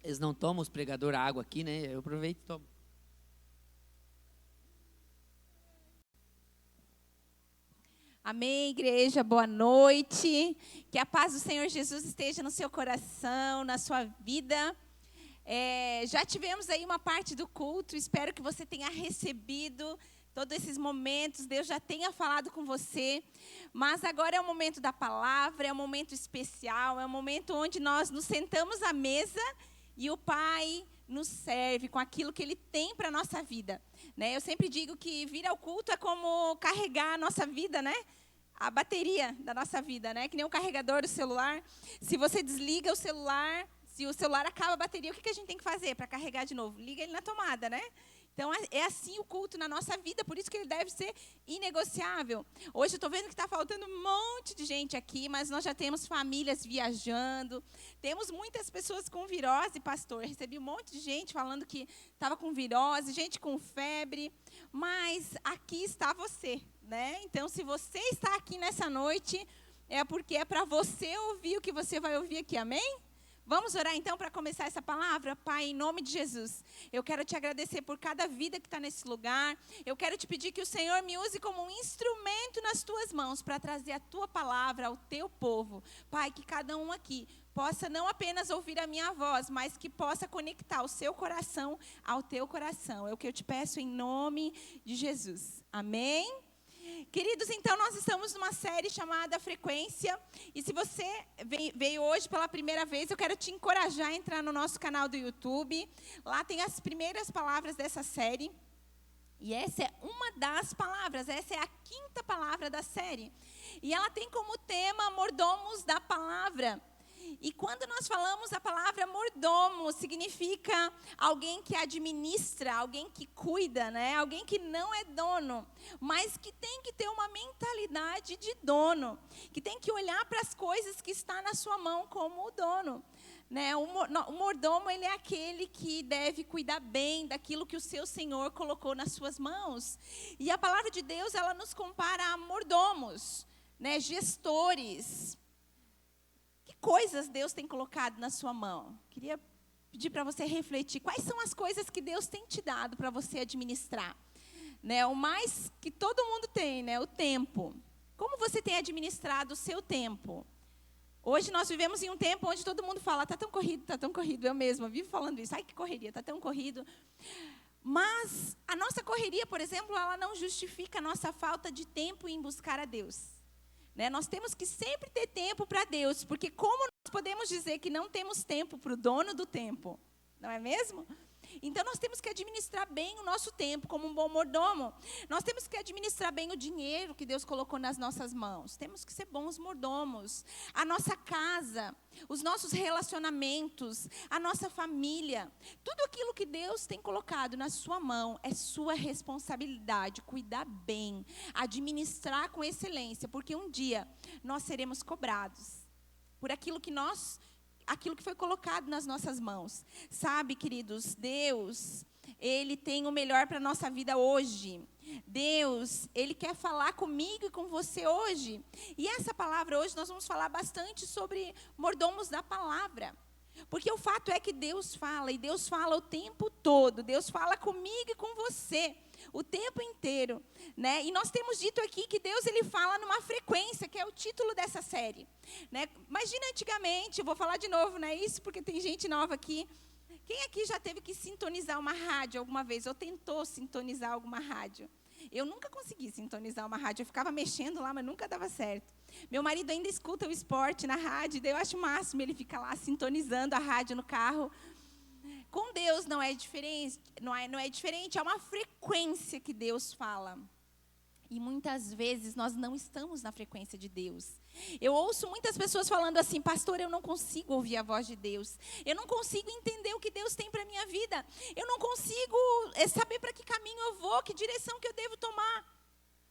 Eles não tomam os pregadores água aqui, né? Eu aproveito e tomo. Amém, igreja, boa noite. Que a paz do Senhor Jesus esteja no seu coração, na sua vida. Já tivemos aí uma parte do culto, espero que você tenha recebido todos esses momentos, Deus já tenha falado com você. Mas agora é o momento da palavra, é um momento especial, é um momento onde nós nos sentamos à mesa e o Pai nos serve com aquilo que Ele tem para a nossa vida. Né? Eu sempre digo que vir ao culto é como carregar a nossa vida, né? A bateria da nossa vida, né? Que nem o carregador do celular. Se você desliga o celular, se o celular acaba a bateria, o que a gente tem que fazer para carregar de novo? Liga ele na tomada, né? Então, é assim o culto na nossa vida, por isso que ele deve ser inegociável. Hoje eu estou vendo que está faltando um monte de gente aqui, mas nós já temos famílias viajando, temos muitas pessoas com virose, pastor. Eu recebi um monte de gente falando que estava com virose, gente com febre, mas aqui está você, né? Então, se você está aqui nessa noite, é porque é para você ouvir o que você vai ouvir aqui, amém? Vamos orar então para começar essa palavra? Pai, em nome de Jesus, eu quero te agradecer por cada vida que está nesse lugar. Eu quero te pedir que o Senhor me use como um instrumento nas tuas mãos para trazer a tua palavra ao teu povo. Pai, que cada um aqui possa não apenas ouvir a minha voz, mas que possa conectar o seu coração ao teu coração. É o que eu te peço em nome de Jesus. Amém? Queridos, então nós estamos numa série chamada Frequência, e se você veio hoje pela primeira vez, eu quero te encorajar a entrar no nosso canal do YouTube. Lá tem as primeiras palavras dessa série, e essa é uma das palavras, essa é a quinta palavra da série, e ela tem como tema mordomos da palavra. E quando nós falamos a palavra mordomo, significa alguém que administra, alguém que cuida, né? Alguém que não é dono, mas que tem que ter uma mentalidade de dono, que tem que olhar para as coisas que estão na sua mão como o dono. Né? O mordomo, ele é aquele que deve cuidar bem daquilo que o seu Senhor colocou nas suas mãos. E a palavra de Deus, ela nos compara a mordomos, né? Gestores. Que coisas Deus tem colocado na sua mão? Queria pedir para você refletir. Quais são as coisas que Deus tem te dado para você administrar? Né? O mais que todo mundo tem, né? O tempo. Como você tem administrado o seu tempo? Hoje nós vivemos em um tempo onde todo mundo fala, está tão corrido, está tão corrido. Eu mesma vivo falando isso. Ai, que correria, está tão corrido. Mas a nossa correria, por exemplo, ela não justifica a nossa falta de tempo em buscar a Deus. Né? Nós temos que sempre ter tempo para Deus, porque como nós podemos dizer que não temos tempo para o dono do tempo? Não é mesmo? Então, nós temos que administrar bem o nosso tempo como um bom mordomo. Nós temos que administrar bem o dinheiro que Deus colocou nas nossas mãos. Temos que ser bons mordomos. A nossa casa, os nossos relacionamentos, a nossa família. Tudo aquilo que Deus tem colocado na sua mão é sua responsabilidade. Cuidar bem, administrar com excelência, porque um dia nós seremos cobrados por aquilo que foi colocado nas nossas mãos. Sabe, queridos, Deus, Ele tem o melhor para a nossa vida hoje. Deus, Ele quer falar comigo e com você hoje. E essa palavra hoje nós vamos falar bastante sobre mordomos da palavra. Porque o fato é que Deus fala, e Deus fala o tempo todo. Deus fala comigo e com você o tempo inteiro, né? E nós temos dito aqui que Deus, ele fala numa frequência, que é o título dessa série, né? Imagina antigamente, eu vou falar de novo, não é isso? Porque tem gente nova aqui. Quem aqui já teve que sintonizar uma rádio alguma vez, ou tentou sintonizar alguma rádio? Eu nunca consegui sintonizar uma rádio, eu ficava mexendo lá, mas nunca dava certo. Meu marido ainda escuta o esporte na rádio, daí eu acho o máximo, ele fica lá sintonizando a rádio no carro. Com Deus não é diferente, não é diferente, é uma frequência que Deus fala. E muitas vezes nós não estamos na frequência de Deus. Eu ouço muitas pessoas falando assim, pastor, eu não consigo ouvir a voz de Deus. Eu não consigo entender o que Deus tem para a minha vida. Eu não consigo saber para que caminho eu vou, que direção que eu devo tomar.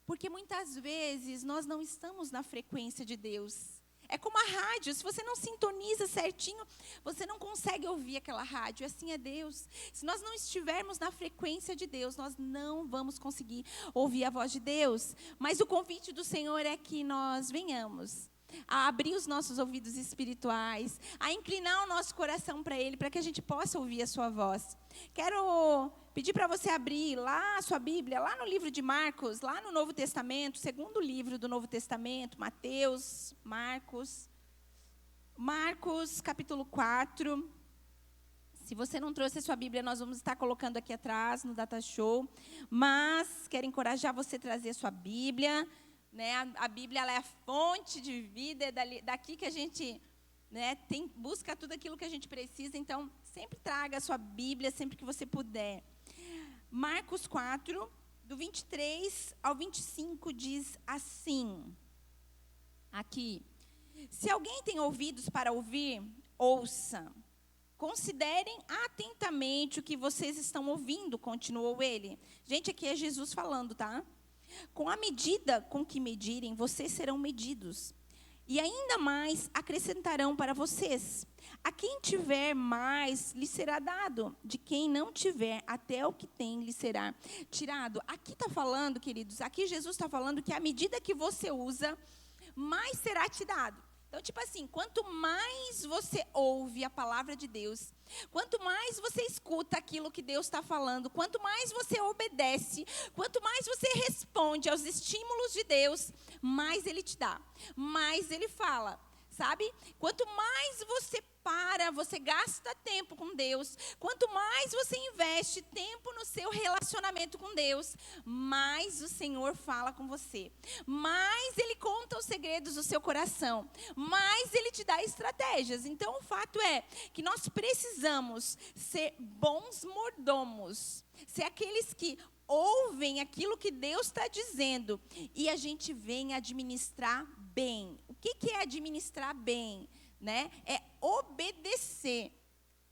Porque muitas vezes nós não estamos na frequência de Deus. É como a rádio, se você não sintoniza certinho, você não consegue ouvir aquela rádio. Assim é Deus. Se nós não estivermos na frequência de Deus, nós não vamos conseguir ouvir a voz de Deus. Mas o convite do Senhor é que nós venhamos a abrir os nossos ouvidos espirituais, a inclinar o nosso coração para Ele, para que a gente possa ouvir a sua voz. Quero pedir para você abrir lá a sua Bíblia, lá no livro de Marcos, lá no Novo Testamento, segundo livro do Novo Testamento, Mateus, Marcos, capítulo 4. Se você não trouxe a sua Bíblia, nós vamos estar colocando aqui atrás no Data Show. Mas quero encorajar você a trazer a sua Bíblia. Né? A Bíblia ela é a fonte de vida, é daqui que a gente, né, busca tudo aquilo que a gente precisa. Então, sempre traga a sua Bíblia, sempre que você puder. Marcos 4, do 23 ao 25, diz assim. Aqui. Se alguém tem ouvidos para ouvir, ouça. Considerem atentamente o que vocês estão ouvindo, continuou ele. Gente, aqui é Jesus falando, tá? Com a medida com que medirem, vocês serão medidos. E ainda mais acrescentarão para vocês. A quem tiver mais, lhe será dado. De quem não tiver, até o que tem, lhe será tirado. Aqui está falando, queridos, aqui Jesus está falando que à medida que você usa, mais será te dado. Então, tipo assim, quanto mais você ouve a palavra de Deus, quanto mais você escuta aquilo que Deus está falando, quanto mais você obedece, quanto mais você responde aos estímulos de Deus, mais Ele te dá, mais Ele fala, sabe? Quanto mais você gasta tempo com Deus, quanto mais você investe tempo no seu relacionamento com Deus, mais o Senhor fala com você, mais Ele conta os segredos do seu coração, mais Ele te dá estratégias. Então, o fato é que nós precisamos ser bons mordomos, ser aqueles que ouvem aquilo que Deus está dizendo e a gente vem administrar bem. O que é administrar bem? Né? É obedecer,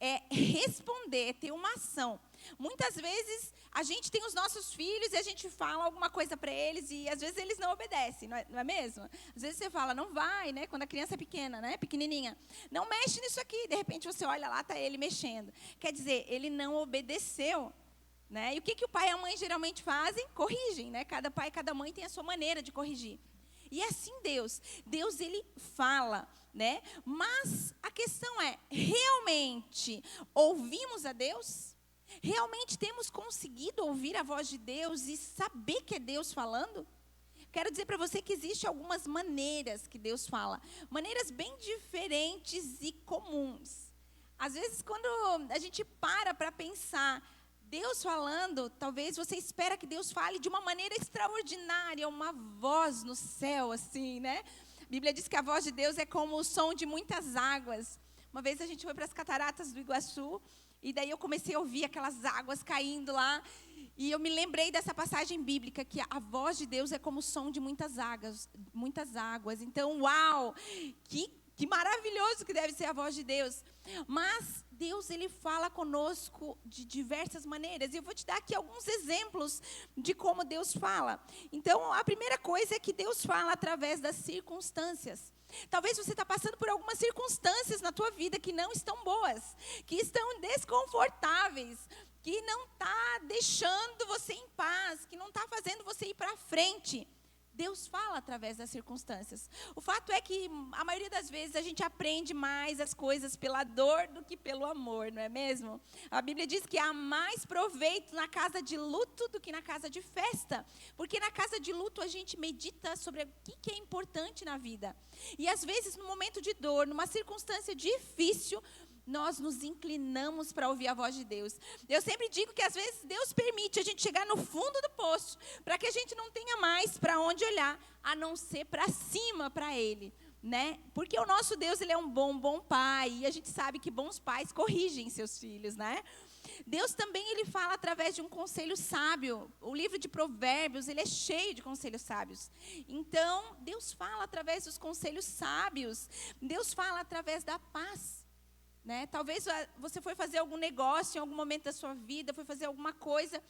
é responder, é ter uma ação. Muitas vezes a gente tem os nossos filhos e a gente fala alguma coisa para eles e às vezes eles não obedecem, não é mesmo? Às vezes você fala, não vai, né? Quando a criança é pequena, né? Pequenininha, não mexe nisso aqui. De repente você olha lá, está ele mexendo. Quer dizer, ele não obedeceu. Né? E o que o pai e a mãe geralmente fazem? Corrigem, né? Cada pai e cada mãe tem a sua maneira de corrigir. E é assim Deus ele fala, né? Mas a questão é, realmente ouvimos a Deus? Realmente temos conseguido ouvir a voz de Deus e saber que é Deus falando? Quero dizer para você que existem algumas maneiras que Deus fala, maneiras bem diferentes e comuns. Às vezes, quando a gente para pensar, Deus falando, talvez você espera que Deus fale de uma maneira extraordinária, uma voz no céu, assim, né? A Bíblia diz que a voz de Deus é como o som de muitas águas. Uma vez a gente foi para as cataratas do Iguaçu, e daí eu comecei a ouvir aquelas águas caindo lá, e eu me lembrei dessa passagem bíblica, que a voz de Deus é como o som de muitas águas. Então, uau, que maravilhoso que deve ser a voz de Deus. Mas Deus, Ele fala conosco de diversas maneiras. E eu vou te dar aqui alguns exemplos de como Deus fala. Então, a primeira coisa é que Deus fala através das circunstâncias. Talvez você está passando por algumas circunstâncias na tua vida que não estão boas, que estão desconfortáveis, que não está deixando você em paz, que não está fazendo você ir para frente. Deus fala através das circunstâncias. O fato é que, a maioria das vezes, a gente aprende mais as coisas pela dor do que pelo amor, não é mesmo? A Bíblia diz que há mais proveito na casa de luto do que na casa de festa. Porque na casa de luto a gente medita sobre o que é importante na vida. E às vezes, no momento de dor, numa circunstância difícil, nós nos inclinamos para ouvir a voz de Deus. Eu sempre digo que às vezes Deus permite a gente chegar no fundo do poço, para que a gente não tenha mais para onde olhar, a não ser para cima, para Ele. Né? Porque o nosso Deus, Ele é um bom pai, e a gente sabe que bons pais corrigem seus filhos, né? Deus também, Ele fala através de um conselho sábio. O livro de Provérbios, ele é cheio de conselhos sábios. Então, Deus fala através dos conselhos sábios. Deus fala através da paz. Né? Talvez você foi fazer algum negócio em algum momento da sua vida, foi fazer alguma coisa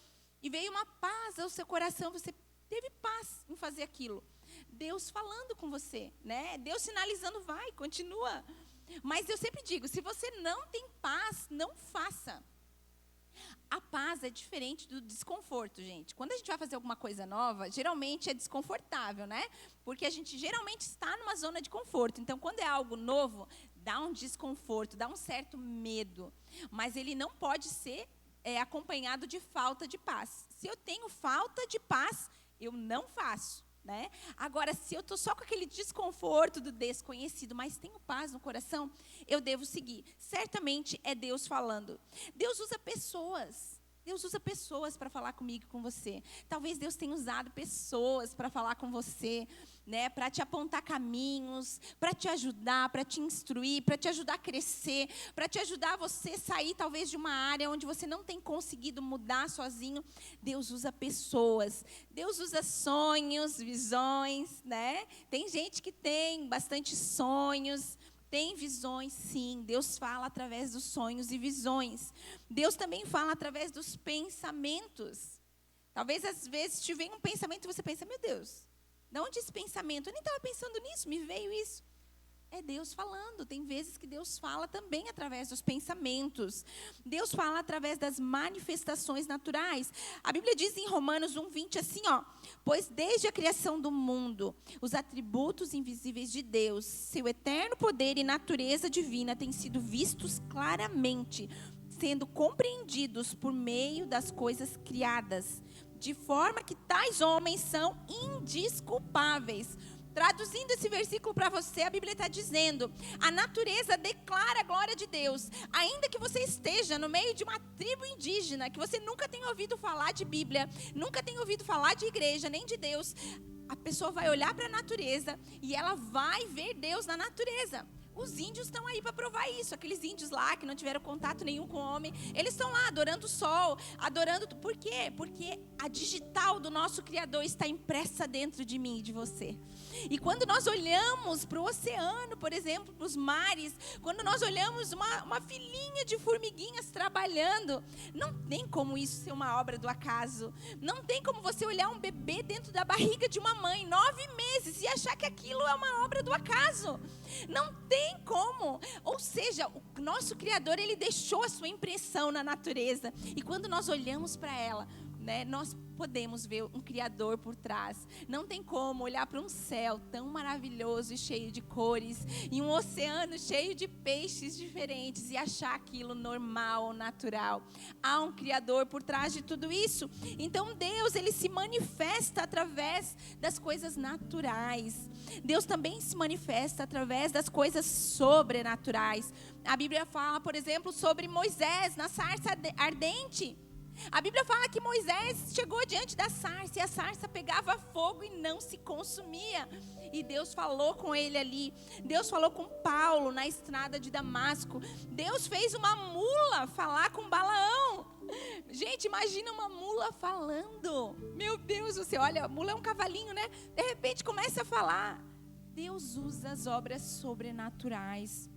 e veio uma paz ao seu coração, você teve paz em fazer aquilo. Deus falando com você, né? Deus sinalizando, vai, continua. Mas eu sempre digo, se você não tem paz, não faça. A paz é diferente do desconforto, gente. Quando a gente vai fazer alguma coisa nova, geralmente é desconfortável, né? Porque a gente geralmente está numa zona de conforto. Então, quando é algo novo, dá um desconforto, dá um certo medo. Mas ele não pode ser acompanhado de falta de paz. Se eu tenho falta de paz, eu não faço, né? Agora, se eu estou só com aquele desconforto do desconhecido, mas tenho paz no coração, eu devo seguir. Certamente é Deus falando. Deus usa pessoas. Deus usa pessoas para falar comigo e com você. Talvez Deus tenha usado pessoas para falar com você, né, para te apontar caminhos, para te ajudar, para te instruir, para te ajudar a crescer, para te ajudar a você sair talvez de uma área onde você não tem conseguido mudar sozinho. Deus usa pessoas. Deus usa sonhos, visões, né? Tem gente que tem bastante sonhos, tem visões, sim. Deus fala através dos sonhos e visões. Deus também fala através dos pensamentos. Talvez, às vezes, te venha um pensamento e você pensa, meu Deus, de onde esse pensamento? Eu nem estava pensando nisso, me veio isso. É Deus falando. Tem vezes que Deus fala também através dos pensamentos. Deus fala através das manifestações naturais. A Bíblia diz em Romanos 1:20 assim, ó: pois desde a criação do mundo, os atributos invisíveis de Deus, seu eterno poder e natureza divina têm sido vistos claramente, sendo compreendidos por meio das coisas criadas, de forma que tais homens são indesculpáveis. Traduzindo esse versículo para você, a Bíblia está dizendo: a natureza declara a glória de Deus. Ainda que você esteja no meio de uma tribo indígena, que você nunca tenha ouvido falar de Bíblia, nunca tenha ouvido falar de igreja, nem de Deus, a pessoa vai olhar para a natureza e ela vai ver Deus na natureza. Os índios estão aí para provar isso. Aqueles índios lá que não tiveram contato nenhum com o homem, eles estão lá adorando o sol, adorando. Por quê? Porque a digital do nosso Criador está impressa dentro de mim e de você. E quando nós olhamos para o oceano, por exemplo, para os mares, quando nós olhamos uma filinha de formiguinhas trabalhando, não tem como isso ser uma obra do acaso. Não tem como você olhar um bebê dentro da barriga de uma mãe, 9 meses, e achar que aquilo é uma obra do acaso. Não tem como. Ou seja, o nosso Criador, ele deixou a sua impressão na natureza. E quando nós olhamos para ela, né, nós podemos ver um Criador por trás. Não tem como olhar para um céu tão maravilhoso e cheio de cores, e um oceano cheio de peixes diferentes, e achar aquilo normal ou natural. Há um Criador por trás de tudo isso. Então Deus, ele se manifesta através das coisas naturais. Deus também se manifesta através das coisas sobrenaturais. A Bíblia fala, por exemplo, sobre Moisés na sarça ardente. A Bíblia fala que Moisés chegou diante da sarça e a sarça pegava fogo e não se consumia. E Deus falou com ele ali. Deus falou com Paulo na estrada de Damasco. Deus fez uma mula falar com Balaão. Gente, imagina uma mula falando. Meu Deus, você olha, a mula é um cavalinho, né? De repente começa a falar. Deus usa as obras sobrenaturais.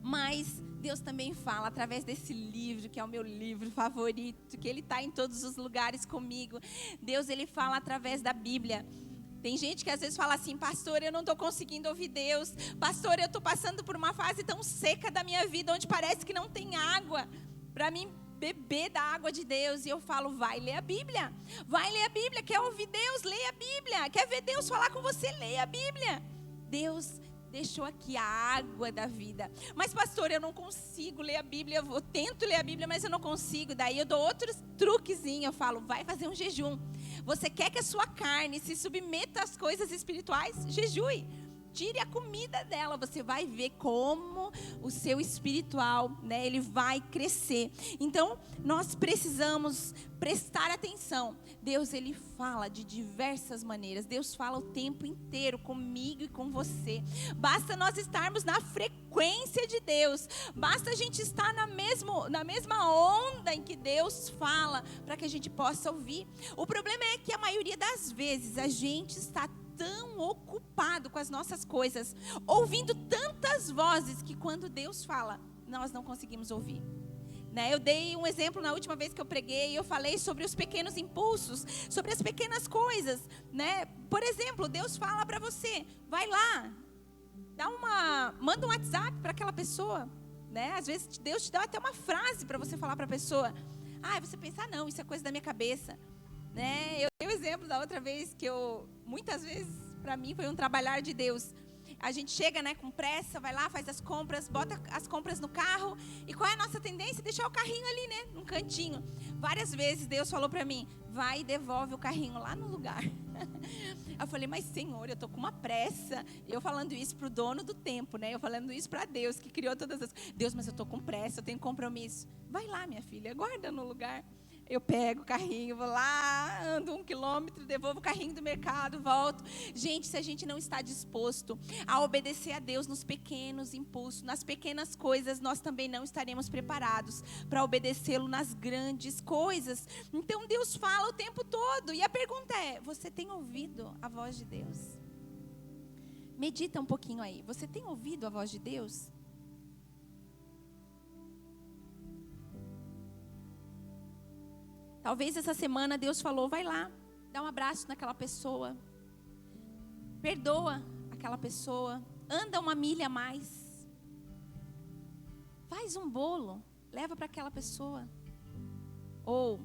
Mas Deus também fala através desse livro, que é o meu livro favorito, que ele está em todos os lugares comigo. Deus, ele fala através da Bíblia. Tem gente que às vezes fala assim, pastor, eu não estou conseguindo ouvir Deus. Pastor, eu estou passando por uma fase tão seca da minha vida, onde parece que não tem água para mim beber da água de Deus. E eu falo, vai ler a Bíblia. Vai ler a Bíblia. Quer ouvir Deus? Leia a Bíblia. Quer ver Deus falar com você? Leia a Bíblia. Deus deixou aqui a água da vida. Mas pastor, eu não consigo ler a Bíblia. Eu tento ler a Bíblia, mas eu não consigo. Daí eu dou outro truquezinho. Eu falo, vai fazer um jejum. Você quer que a sua carne se submeta às coisas espirituais? Jejue. Tire a comida dela, você vai ver como o seu espiritual, né, ele vai crescer. Então, nós precisamos prestar atenção. Deus, ele fala de diversas maneiras. Deus fala o tempo inteiro comigo e com você. Basta nós estarmos na frequência de Deus. Basta a gente estar na mesma onda em que Deus fala, para que a gente possa ouvir. O problema é que a maioria das vezes a gente está tão ocupado com as nossas coisas, ouvindo tantas vozes, que quando Deus fala, nós não conseguimos ouvir. Né? Eu dei um exemplo na última vez que eu preguei, eu falei sobre os pequenos impulsos, sobre as pequenas coisas. Né? Por exemplo, Deus fala para você, vai lá, manda um WhatsApp para aquela pessoa. Né? Às vezes Deus te dá até uma frase para você falar para a pessoa. Você pensa, não, isso é coisa da minha cabeça. Né? Eu dei o exemplo da outra vez que muitas vezes, para mim, foi um trabalhar de Deus. A gente chega, né, com pressa, vai lá, faz as compras, bota as compras no carro. E qual é a nossa tendência? Deixar o carrinho ali, né, num cantinho. Várias vezes Deus falou para mim, vai e devolve o carrinho lá no lugar. Eu falei, mas Senhor, eu tô com uma pressa. Eu falando isso pro dono do tempo, né? Eu falando isso para Deus, que criou todas as coisas. Deus, mas eu tô com pressa, eu tenho compromisso. Vai lá, minha filha, guarda no lugar. Eu pego o carrinho, vou lá, ando 1 quilômetro, devolvo o carrinho do mercado, volto. Gente, se a gente não está disposto a obedecer a Deus nos pequenos impulsos, nas pequenas coisas, nós também não estaremos preparados para obedecê-lo nas grandes coisas. Então Deus fala o tempo todo. E a pergunta é, você tem ouvido a voz de Deus? Medita um pouquinho aí. Você tem ouvido a voz de Deus? Talvez essa semana Deus falou, vai lá, dá um abraço naquela pessoa, perdoa aquela pessoa, anda 1 milha a mais, faz um bolo, leva para aquela pessoa, ou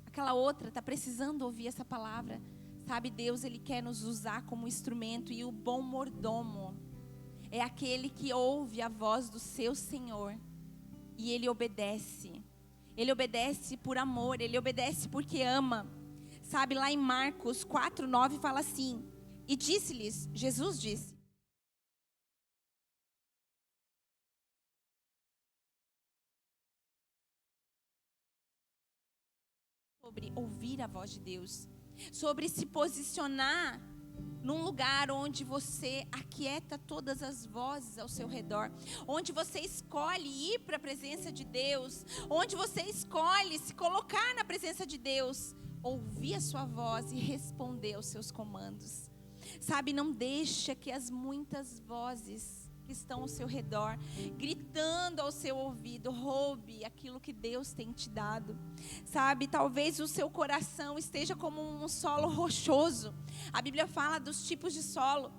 aquela outra está precisando ouvir essa palavra. Sabe, Deus, Ele quer nos usar como instrumento, e o bom mordomo é aquele que ouve a voz do seu Senhor e ele obedece. Ele obedece por amor, ele obedece porque ama. Sabe, lá em Marcos 4:9 fala assim, e disse-lhes, Jesus disse, sobre ouvir a voz de Deus, sobre se posicionar num lugar onde você aquieta todas as vozes ao seu redor, onde você escolhe ir para a presença de Deus, onde você escolhe se colocar na presença de Deus, ouvir a sua voz e responder aos seus comandos. Sabe, não deixa que as muitas vozes que estão ao seu redor, gritando ao seu ouvido, roube aquilo que Deus tem te dado. Sabe, talvez o seu coração esteja como um solo rochoso. A Bíblia fala dos tipos de solo.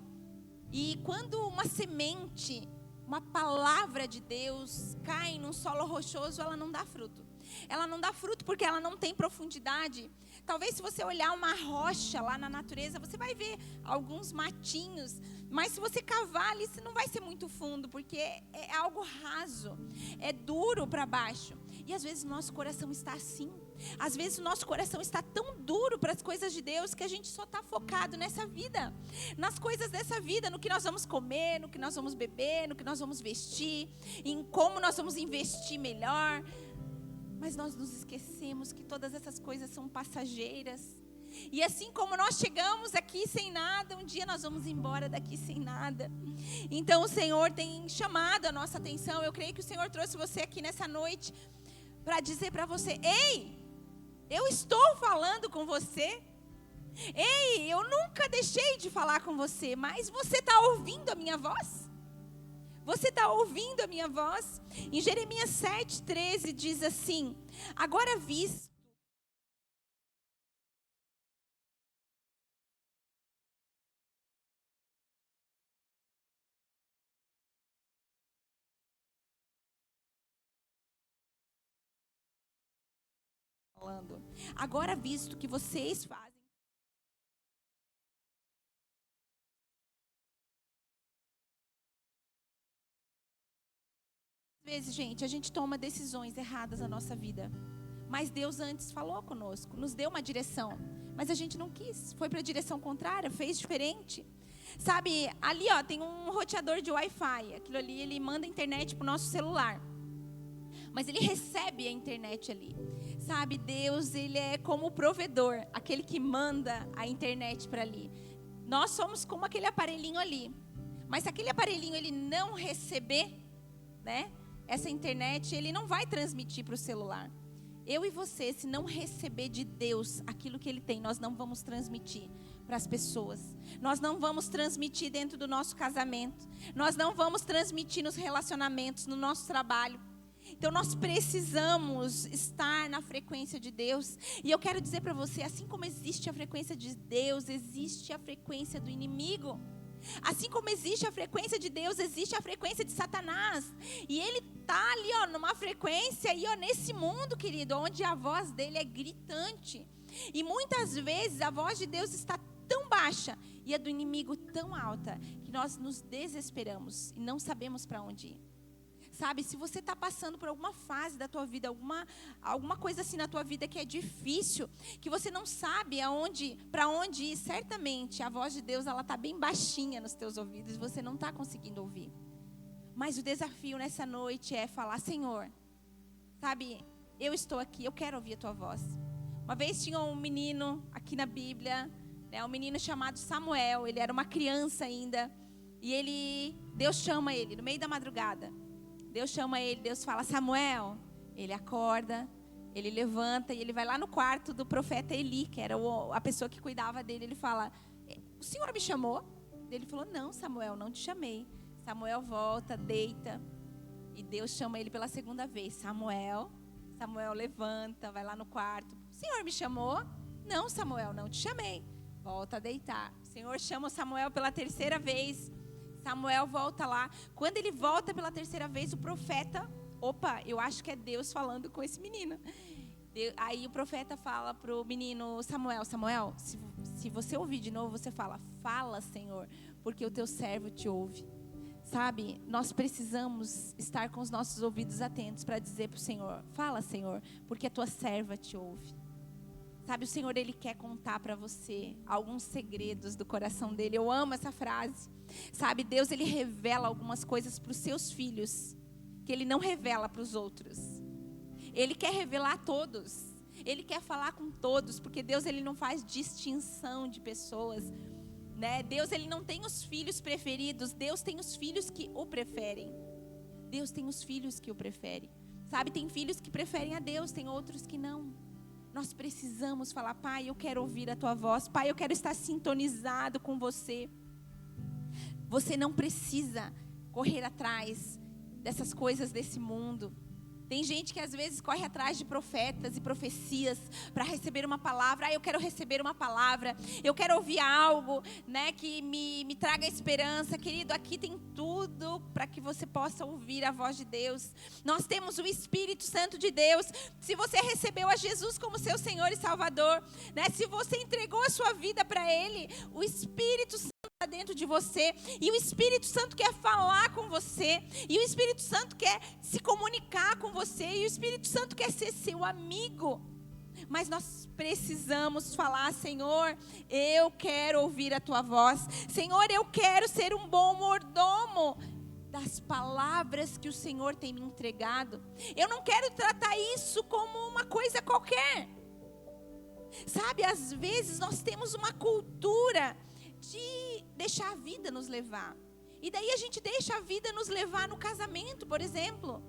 E quando uma semente, uma palavra de Deus cai num solo rochoso, ela não dá fruto. Ela não dá fruto porque ela não tem profundidade. Talvez se você olhar uma rocha lá na natureza, você vai ver alguns matinhos. Mas se você cavar ali, você não vai ser muito fundo, porque é algo raso, é duro para baixo. E às vezes o nosso coração está assim. Às vezes o nosso coração está tão duro para as coisas de Deus, que a gente só está focado nessa vida, nas coisas dessa vida, no que nós vamos comer, no que nós vamos beber, no que nós vamos vestir, em como nós vamos investir melhor. Mas nós nos esquecemos que todas essas coisas são passageiras. E assim como nós chegamos aqui sem nada, um dia nós vamos embora daqui sem nada. Então o Senhor tem chamado a nossa atenção. Eu creio que o Senhor trouxe você aqui nessa noite para dizer para você, ei, eu estou falando com você. Ei, eu nunca deixei de falar com você, mas você está ouvindo a minha voz? Você está ouvindo a minha voz? Em Jeremias 7:13 diz assim, agora visto, agora visto que vocês fazem, às vezes, gente, a gente toma decisões erradas na nossa vida, mas Deus antes falou conosco, nos deu uma direção, mas a gente não quis, foi para a direção contrária, fez diferente. Sabe, ali ó, tem um roteador de Wi-Fi, aquilo ali ele manda internet para o nosso celular, mas ele recebe a internet ali. Sabe, Deus, Ele é como o provedor, aquele que manda a internet para ali. Nós somos como aquele aparelhinho ali. Mas se aquele aparelhinho ele não receber, né, essa internet, ele não vai transmitir para o celular. Eu e você, se não receber de Deus aquilo que Ele tem, nós não vamos transmitir para as pessoas. Nós não vamos transmitir dentro do nosso casamento. Nós não vamos transmitir nos relacionamentos, no nosso trabalho. Então nós precisamos estar na frequência de Deus. E eu quero dizer para você, assim como existe a frequência de Deus, existe a frequência do inimigo. Assim como existe a frequência de Deus, existe a frequência de Satanás. E ele está ali, ó, numa frequência aí, ó, nesse mundo, querido, onde a voz dele é gritante. E muitas vezes a voz de Deus está tão baixa e a do inimigo tão alta que nós nos desesperamos e não sabemos para onde ir. Sabe, se você está passando por alguma fase da tua vida, alguma coisa assim na tua vida que é difícil, que você não sabe para onde ir, certamente a voz de Deus ela está bem baixinha nos teus ouvidos e você não está conseguindo ouvir. Mas o desafio nessa noite é falar: Senhor, sabe, eu estou aqui, eu quero ouvir a tua voz. Uma vez tinha um menino aqui na Bíblia, né, um menino chamado Samuel. Ele era uma criança ainda e Deus chama ele no meio da madrugada. Deus chama ele, Deus fala: Samuel. Ele acorda, ele levanta e ele vai lá no quarto do profeta Eli, que era a pessoa que cuidava dele. Ele fala: o senhor me chamou? Ele falou: não, Samuel, não te chamei. Samuel volta, deita e Deus chama ele pela segunda vez: Samuel. Samuel levanta, vai lá no quarto: o senhor me chamou? Não, Samuel, não te chamei. Volta a deitar. O Senhor chama Samuel pela terceira vez. Samuel volta lá. Quando ele volta pela terceira vez, o profeta, eu acho que é Deus falando com esse menino. Aí o profeta fala para o menino: Samuel, se você ouvir de novo, você fala, Senhor, porque o teu servo te ouve. Sabe, nós precisamos estar com os nossos ouvidos atentos para dizer para o Senhor: fala, Senhor, porque a tua serva te ouve. Sabe, o Senhor, Ele quer contar para você alguns segredos do coração dEle. Eu amo essa frase. Sabe, Deus, Ele revela algumas coisas para os seus filhos que Ele não revela para os outros. Ele quer revelar a todos. Ele quer falar com todos, porque Deus, Ele não faz distinção de pessoas, né? Deus, Ele não tem os filhos preferidos. Deus tem os filhos que o preferem. Deus tem os filhos que o preferem. Sabe, tem filhos que preferem a Deus, tem outros que não. Nós precisamos falar: Pai, eu quero ouvir a tua voz. Pai, eu quero estar sintonizado com você. Você não precisa correr atrás dessas coisas desse mundo. Tem gente que às vezes corre atrás de profetas e profecias para receber uma palavra. Eu quero receber uma palavra. Eu quero ouvir algo, né, que me traga esperança. Querido, aqui tem tudo para que você possa ouvir a voz de Deus. Nós temos o Espírito Santo de Deus. Se você recebeu a Jesus como seu Senhor e Salvador, né, se você entregou a sua vida para Ele, o Espírito Santo está dentro de você, e o Espírito Santo quer falar com você, e o Espírito Santo quer se comunicar com você, e o Espírito Santo quer ser seu amigo. Mas nós precisamos falar: Senhor, eu quero ouvir a tua voz. Senhor, eu quero ser um bom mordomo das palavras que o Senhor tem me entregado. Eu não quero tratar isso como uma coisa qualquer. Sabe, às vezes nós temos uma cultura de deixar a vida nos levar. E daí a gente deixa a vida nos levar no casamento, por exemplo.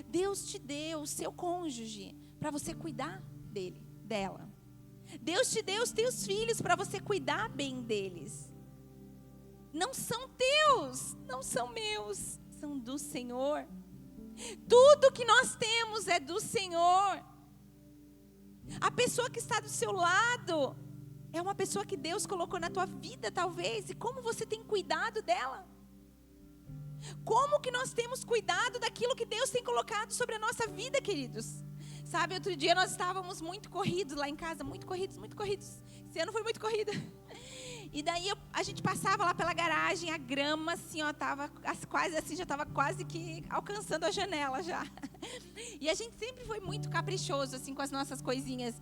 Deus te deu o seu cônjuge para você cuidar dela. Deus te deu os teus filhos para você cuidar bem deles. Não são teus, não são meus, são do Senhor. Tudo que nós temos é do Senhor. A pessoa que está do seu lado é uma pessoa que Deus colocou na tua vida, talvez. E como você tem cuidado dela? Como que nós temos cuidado daquilo que Deus tem colocado sobre a nossa vida, queridos? Sabe, outro dia nós estávamos muito corridos lá em casa. Muito corridos. Esse ano foi muito corrida. E daí a gente passava lá pela garagem, a grama assim, ó, tava quase assim, já estava quase que alcançando a janela já. E a gente sempre foi muito caprichoso assim com as nossas coisinhas.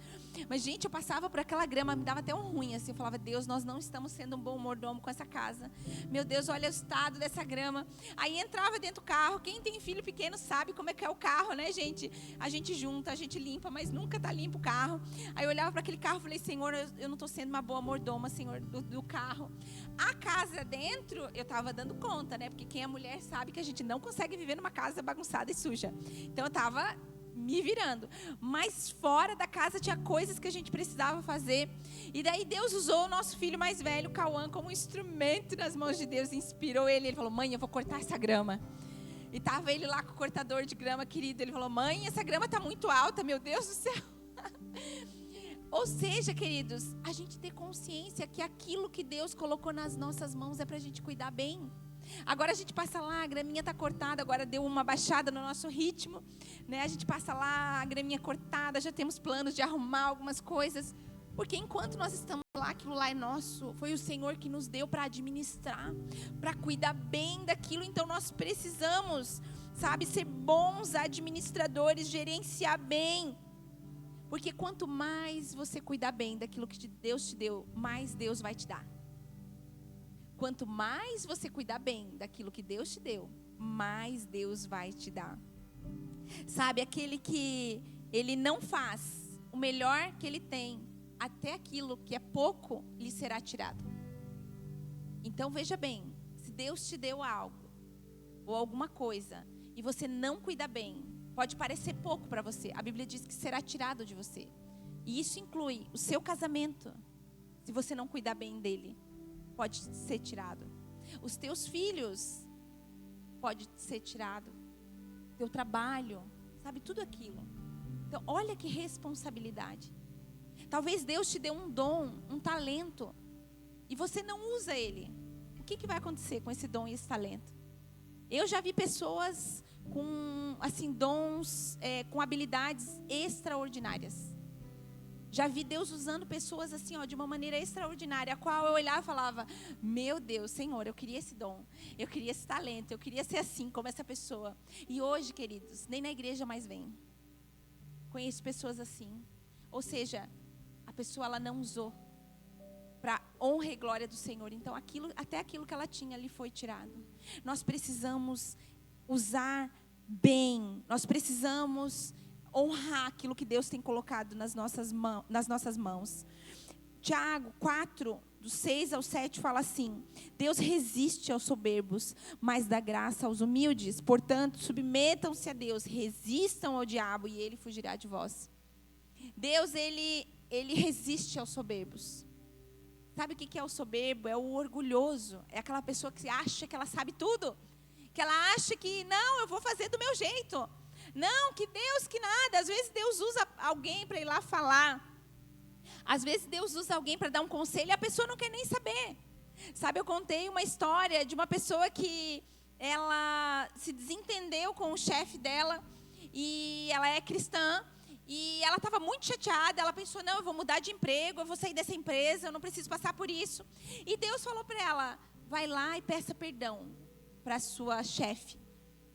Mas, gente, eu passava por aquela grama, me dava até um ruim assim. Eu falava: Deus, nós não estamos sendo um bom mordomo com essa casa. Meu Deus, olha o estado dessa grama. Aí entrava dentro do carro. Quem tem filho pequeno sabe como é que é o carro, né, gente? A gente junta, a gente limpa, mas nunca tá limpo o carro. Aí eu olhava para aquele carro e falei: Senhor, eu não estou sendo uma boa mordoma, Senhor, do carro. A casa dentro, eu estava dando conta, né? Porque quem é mulher sabe que a gente não consegue viver numa casa bagunçada e suja. Então eu estava me virando. Mas fora da casa tinha coisas que a gente precisava fazer. E daí Deus usou o nosso filho mais velho, Cauã, como um instrumento nas mãos de Deus. Inspirou ele. Ele falou: mãe, eu vou cortar essa grama. E estava ele lá com o cortador de grama, querido. Ele falou: mãe, essa grama está muito alta, meu Deus do céu. Ou seja, queridos, a gente ter consciência que aquilo que Deus colocou nas nossas mãos é para a gente cuidar bem. Agora a gente passa lá, a graminha está cortada, agora deu uma baixada no nosso ritmo, né? A gente passa lá, a graminha cortada, já temos planos de arrumar algumas coisas. Porque enquanto nós estamos lá, aquilo lá é nosso, foi o Senhor que nos deu para administrar, para cuidar bem daquilo. Então nós precisamos, sabe, ser bons administradores, gerenciar bem. Porque quanto mais você cuidar bem daquilo que Deus te deu, mais Deus vai te dar. Quanto mais você cuidar bem daquilo que Deus te deu, mais Deus vai te dar. Sabe, aquele que ele não faz o melhor que ele tem, até aquilo que é pouco lhe será tirado. Então veja bem, se Deus te deu algo, ou alguma coisa, e você não cuida bem, pode parecer pouco para você. A Bíblia diz que será tirado de você. E isso inclui o seu casamento. Se você não cuidar bem dele, pode ser tirado. Os teus filhos pode ser tirado. Teu trabalho, sabe, tudo aquilo. Então, olha que responsabilidade. Talvez Deus te dê um dom, um talento, e você não usa ele. O que vai acontecer com esse dom e esse talento? Eu já vi pessoas com assim, dons, com habilidades extraordinárias. Já vi Deus usando pessoas assim, ó, de uma maneira extraordinária, a qual eu olhava e falava, meu Deus, Senhor, eu queria esse dom, eu queria esse talento, eu queria ser assim como essa pessoa. E hoje, queridos, nem na igreja mais vem. Conheço pessoas assim. Ou seja, a pessoa ela não usou para honra e glória do Senhor. Então até aquilo que ela tinha lhe foi tirado. Nós precisamos usar bem, nós precisamos honrar aquilo que Deus tem colocado nas nossas mãos. Tiago 4, do 6 ao 7, fala assim: Deus resiste aos soberbos, mas dá graça aos humildes. Portanto, submetam-se a Deus, resistam ao diabo e ele fugirá de vós. Deus, ele resiste aos soberbos. Sabe o que é o soberbo? É o orgulhoso. É aquela pessoa que acha que ela sabe tudo. Que ela acha que, não, eu vou fazer do meu jeito. Não, que Deus, que nada. Às vezes Deus usa alguém para ir lá falar. Às vezes Deus usa alguém para dar um conselho e a pessoa não quer nem saber. Sabe, eu contei uma história de uma pessoa que ela se desentendeu com o chefe dela. E ela é cristã. E ela estava muito chateada. Ela pensou, não, eu vou mudar de emprego, eu vou sair dessa empresa, eu não preciso passar por isso. E Deus falou para ela, vai lá e peça perdão para a sua chefe.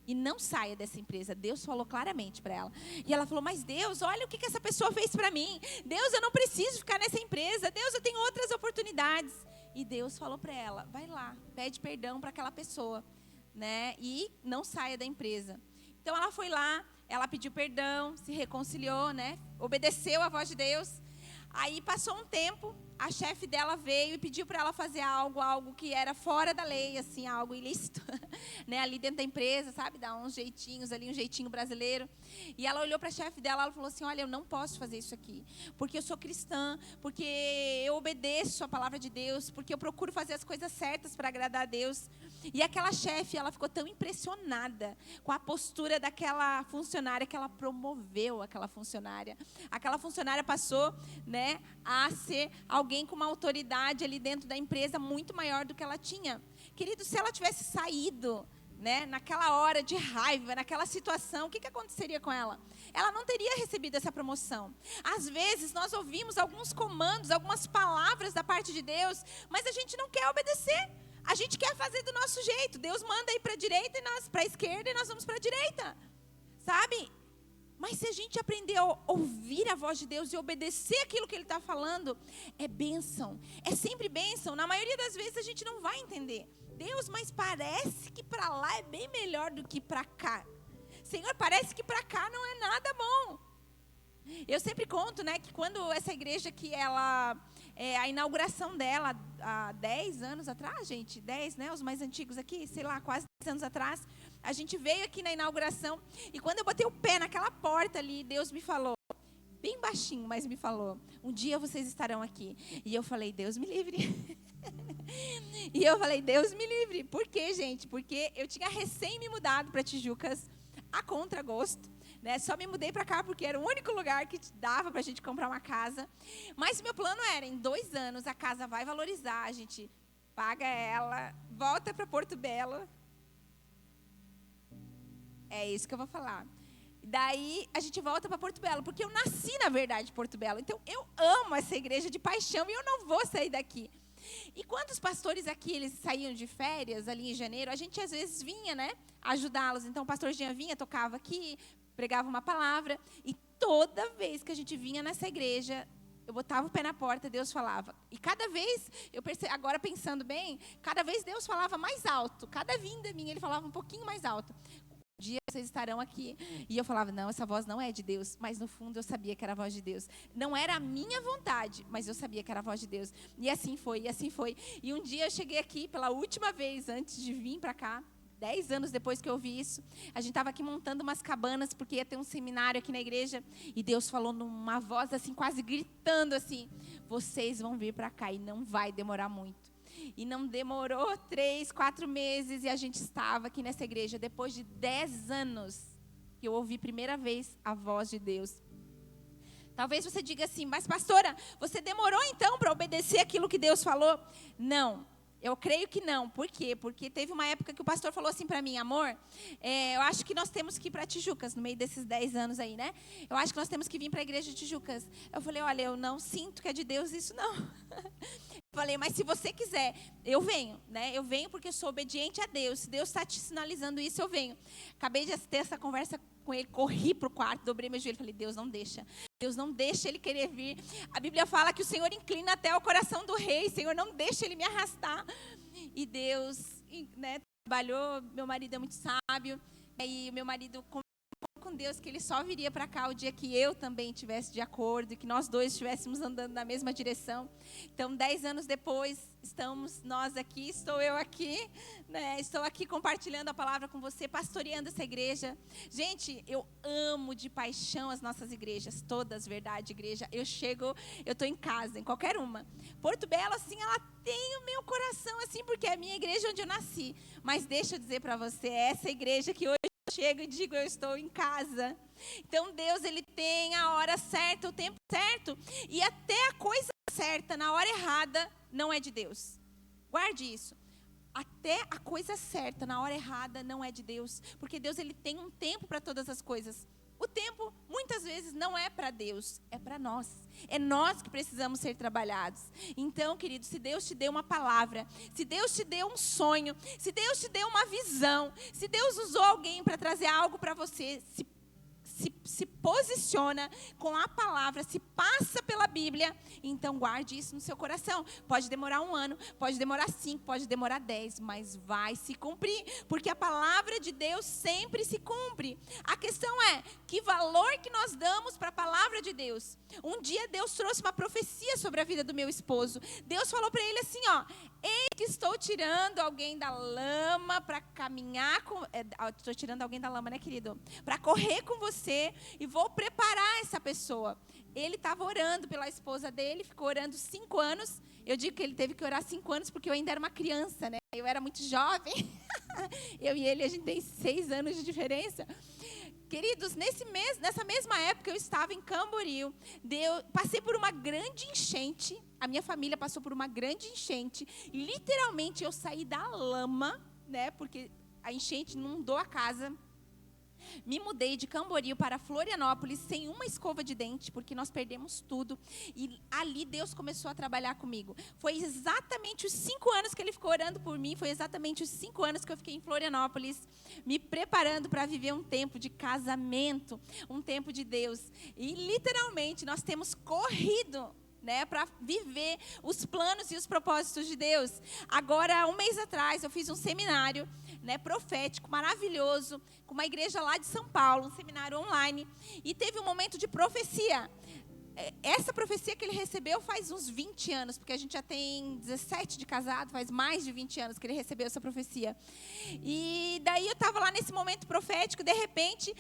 E não saia dessa empresa. Deus falou claramente para ela. E ela falou, mas Deus, olha o que essa pessoa fez para mim. Deus, eu não preciso ficar nessa empresa. Deus, eu tenho outras oportunidades. E Deus falou para ela, vai lá, pede perdão para aquela pessoa, né? E não saia da empresa. Então ela foi lá, ela pediu perdão, se reconciliou, né? Obedeceu a voz de Deus. Aí passou um tempo, a chefe dela veio e pediu para ela fazer algo que era fora da lei, assim, algo ilícito, né? Ali dentro da empresa, sabe? Dar uns jeitinhos ali, um jeitinho brasileiro. E ela olhou para a chefe dela, ela falou assim, olha, eu não posso fazer isso aqui, porque eu sou cristã, porque eu obedeço a palavra de Deus, porque eu procuro fazer as coisas certas para agradar a Deus. E aquela chefe, ela ficou tão impressionada com a postura daquela funcionária que ela promoveu aquela funcionária. Aquela funcionária passou, né, a ser alguém com uma autoridade ali dentro da empresa muito maior do que ela tinha. Querido, se ela tivesse saído, né, naquela hora de raiva, naquela situação, o que aconteceria com ela? Ela não teria recebido essa promoção. Às vezes nós ouvimos alguns comandos, algumas palavras da parte de Deus, mas a gente não quer obedecer. A gente quer fazer do nosso jeito. Deus manda ir para a direita e nós para a esquerda e nós vamos para a direita. Sabe? Mas se a gente aprender a ouvir a voz de Deus e obedecer aquilo que Ele está falando, é bênção. É sempre bênção. Na maioria das vezes a gente não vai entender. Deus, mas parece que para lá é bem melhor do que para cá. Senhor, parece que para cá não é nada bom. Eu sempre conto, né, que quando essa igreja que ela... a inauguração dela, há 10 anos atrás, gente, 10, né, os mais antigos aqui, sei lá, quase 10 anos atrás, a gente veio aqui na inauguração, e quando eu botei o pé naquela porta ali, Deus me falou, bem baixinho, mas me falou, um dia vocês estarão aqui. E eu falei, Deus me livre. E eu falei, Deus me livre. Por quê, gente? Porque eu tinha recém me mudado para Tijucas, a contragosto, né? Só me mudei para cá porque era o único lugar que dava para a gente comprar uma casa. Mas meu plano era, em 2 anos, a casa vai valorizar, a gente paga ela, volta para Porto Belo. É isso que eu vou falar. Daí a gente volta para Porto Belo, porque eu nasci, na verdade, em Porto Belo. Então eu amo essa igreja de paixão e eu não vou sair daqui. E quando os pastores aqui, eles saíam de férias ali em janeiro, a gente às vezes vinha, né, ajudá-los. Então o pastor Jean vinha, tocava aqui, pregava uma palavra. E toda vez que a gente vinha nessa igreja, eu botava o pé na porta, Deus falava. E cada vez, agora pensando bem, cada vez Deus falava mais alto. Cada vinda minha, Ele falava um pouquinho mais alto. Um dia vocês estarão aqui. E eu falava, não, essa voz não é de Deus. Mas no fundo eu sabia que era a voz de Deus. Não era a minha vontade, mas eu sabia que era a voz de Deus. E assim foi, e assim foi. E um dia eu cheguei aqui pela última vez, antes de vir para cá. 10 anos depois que eu ouvi isso, a gente estava aqui montando umas cabanas, porque ia ter um seminário aqui na igreja, e Deus falou numa voz assim, quase gritando assim, vocês vão vir para cá e não vai demorar muito. E não demorou 3, 4 meses, e a gente estava aqui nessa igreja, depois de 10 anos, que eu ouvi primeira vez a voz de Deus. Talvez você diga assim, mas pastora, você demorou então para obedecer aquilo que Deus falou? Não. Eu creio que não. Por quê? Porque teve uma época que o pastor falou assim para mim, amor, eu acho que nós temos que ir para Tijucas, no meio desses 10 anos aí, né? Eu acho que nós temos que vir para a igreja de Tijucas. Eu falei, olha, eu não sinto que é de Deus isso não. Eu falei, mas se você quiser, eu venho, né? Eu venho porque eu sou obediente a Deus. Se Deus está te sinalizando isso, eu venho. Acabei de ter essa conversa com ele, corri para o quarto, dobrei meu joelho e falei, Deus não deixa. Deus não deixa ele querer vir. A Bíblia fala que o Senhor inclina até o coração do rei. Senhor, não deixa ele me arrastar. E Deus, né, trabalhou. Meu marido é muito sábio. E meu marido com Deus que ele só viria para cá o dia que eu também estivesse de acordo e que nós dois estivéssemos andando na mesma direção. Então, 10 anos depois, estamos nós aqui, estou eu aqui, né? Estou aqui compartilhando a palavra com você, pastoreando essa igreja. Gente, eu amo de paixão as nossas igrejas, todas, verdade, igreja. Eu estou em casa, em qualquer uma. Porto Belo, assim, ela tem o meu coração, assim, porque é a minha igreja onde eu nasci. Mas deixa eu dizer para você, é essa igreja que hoje eu chego e digo, eu estou em casa. Então, Deus, Ele tem a hora certa, o tempo certo. E até a coisa certa, na hora errada, não é de Deus. Guarde isso. Até a coisa certa, na hora errada, não é de Deus. Porque Deus, Ele tem um tempo para todas as coisas. O tempo, muitas vezes, não é para Deus, é para nós. É nós que precisamos ser trabalhados. Então, querido, se Deus te deu uma palavra, se Deus te deu um sonho, se Deus te deu uma visão, se Deus usou alguém para trazer algo para você, se posiciona com a palavra, se passa pela Bíblia, então guarde isso no seu coração. Pode demorar 1 ano, pode demorar 5, pode demorar 10, mas vai se cumprir, porque a palavra de Deus sempre se cumpre. A questão é, que valor que nós damos para a palavra de Deus? Um dia Deus trouxe uma profecia sobre a vida do meu esposo. Deus falou para ele assim, ó, eis que estou tirando alguém da lama para caminhar com... Estou tirando alguém da lama, né, querido? Para correr com você e vou preparar essa pessoa. Ele estava orando pela esposa dele, ficou orando 5 anos. Eu digo que ele teve que orar 5 anos porque eu ainda era uma criança, né? Eu era muito jovem. Eu e ele, a gente tem 6 anos de diferença. Queridos, nessa mesma época eu estava em Camboriú. Passei por uma grande enchente. A minha família passou por uma grande enchente. E, literalmente, eu saí da lama, né? Porque a enchente inundou a casa. Me mudei de Camboriú para Florianópolis sem uma escova de dente, porque nós perdemos tudo. E ali Deus começou a trabalhar comigo. Foi exatamente os 5 anos que Ele ficou orando por mim, foi exatamente os 5 anos que eu fiquei em Florianópolis, me preparando para viver um tempo de casamento, um tempo de Deus. E literalmente nós temos corrido, né, para viver os planos e os propósitos de Deus. Agora, 1 mês atrás, eu fiz um seminário, né, profético, maravilhoso, com uma igreja lá de São Paulo, um seminário online, e teve um momento de profecia. Essa profecia que ele recebeu faz uns 20 anos, porque a gente já tem 17 de casado, faz mais de 20 anos que ele recebeu essa profecia. E daí eu estava lá nesse momento profético, de repente,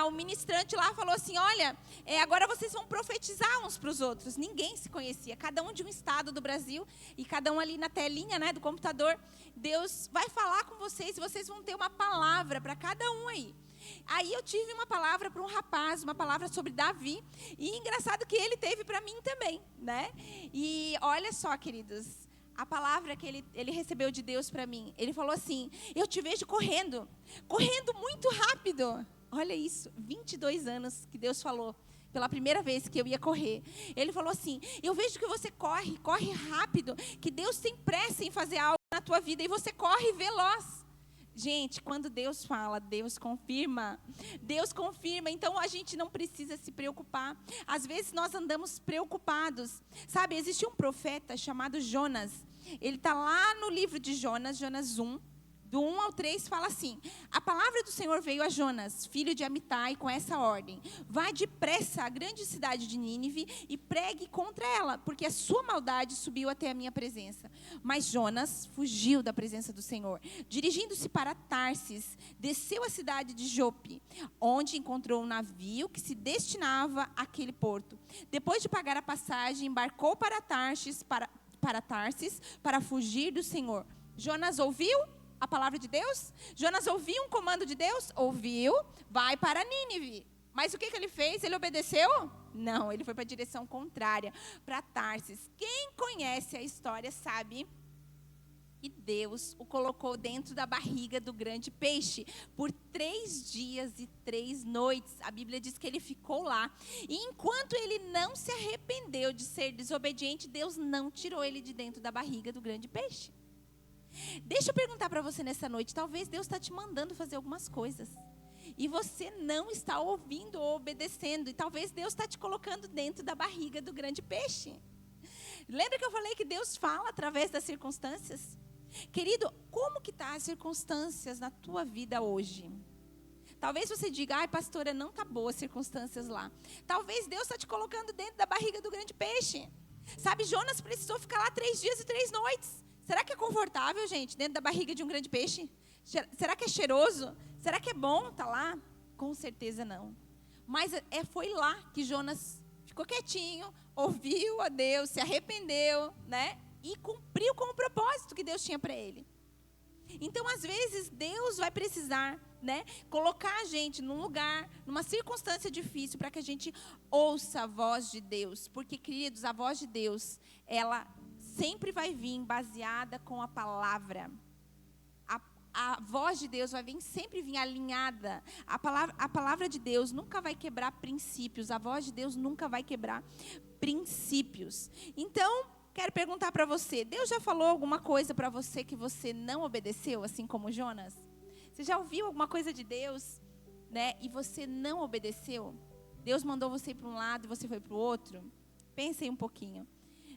o ministrante lá falou assim, olha, agora vocês vão profetizar uns para os outros. Ninguém se conhecia, cada um de um estado do Brasil, e cada um ali na telinha, né, do computador. Deus vai falar com vocês e vocês vão ter uma palavra para cada um aí. Aí eu tive uma palavra para um rapaz, uma palavra sobre Davi. E engraçado que ele teve para mim também, né? E olha só, queridos, a palavra que ele recebeu de Deus para mim. Ele falou assim: eu te vejo correndo muito rápido. Olha isso, 22 anos que Deus falou. Pela primeira vez que eu ia correr. Ele falou assim: eu vejo que você corre rápido, que Deus tem pressa em fazer algo na tua vida e você corre veloz. Gente, quando Deus fala, Deus confirma. Deus confirma, então a gente não precisa se preocupar. Às vezes nós andamos preocupados. Sabe, existe um profeta chamado Jonas. Ele está lá no livro de Jonas, Jonas 1. Do 1 ao 3 fala assim: a palavra do Senhor veio a Jonas, filho de Amitai, com essa ordem: vá depressa à grande cidade de Nínive e pregue contra ela, porque a sua maldade subiu até a minha presença. Mas Jonas fugiu da presença do Senhor. Dirigindo-se para Tarsis, desceu à cidade de Jope, onde encontrou um navio que se destinava àquele porto. Depois de pagar a passagem, embarcou para Tarsis para fugir do Senhor. Jonas ouviu a palavra de Deus? Jonas ouviu um comando de Deus? Ouviu, vai para Nínive. Mas o que ele fez? Ele obedeceu? Não, ele foi para a direção contrária, para Tarsis. Quem conhece a história sabe que Deus o colocou dentro da barriga do grande peixe por 3 dias e 3 noites. A Bíblia diz que ele ficou lá. E enquanto ele não se arrependeu de ser desobediente, Deus não tirou ele de dentro da barriga do grande peixe. Deixa eu perguntar para você nessa noite, talvez Deus está te mandando fazer algumas coisas, e você não está ouvindo ou obedecendo, e talvez Deus está te colocando dentro da barriga do grande peixe. Lembra que eu falei que Deus fala através das circunstâncias? Querido, como que estão as circunstâncias na tua vida hoje? Talvez você diga: ai pastora, não está boas as circunstâncias lá. Talvez Deus está te colocando dentro da barriga do grande peixe. Sabe, Jonas precisou ficar lá 3 dias e 3 noites. Será que é confortável, gente, dentro da barriga de um grande peixe? Será que é cheiroso? Será que é bom estar lá? Com certeza não. Mas foi lá que Jonas ficou quietinho, ouviu a Deus, se arrependeu, né? E cumpriu com o propósito que Deus tinha para ele. Então, às vezes, Deus vai precisar, né, colocar a gente num lugar, numa circunstância difícil, para que a gente ouça a voz de Deus. Porque, queridos, a voz de Deus, ela sempre vai vir baseada com a palavra. A voz de Deus vai sempre vir alinhada. A palavra de Deus nunca vai quebrar princípios. A voz de Deus nunca vai quebrar princípios. Então, quero perguntar para você: Deus já falou alguma coisa para você que você não obedeceu, assim como Jonas? Você já ouviu alguma coisa de Deus, né, e você não obedeceu? Deus mandou você ir para um lado e você foi para o outro? Pense aí um pouquinho.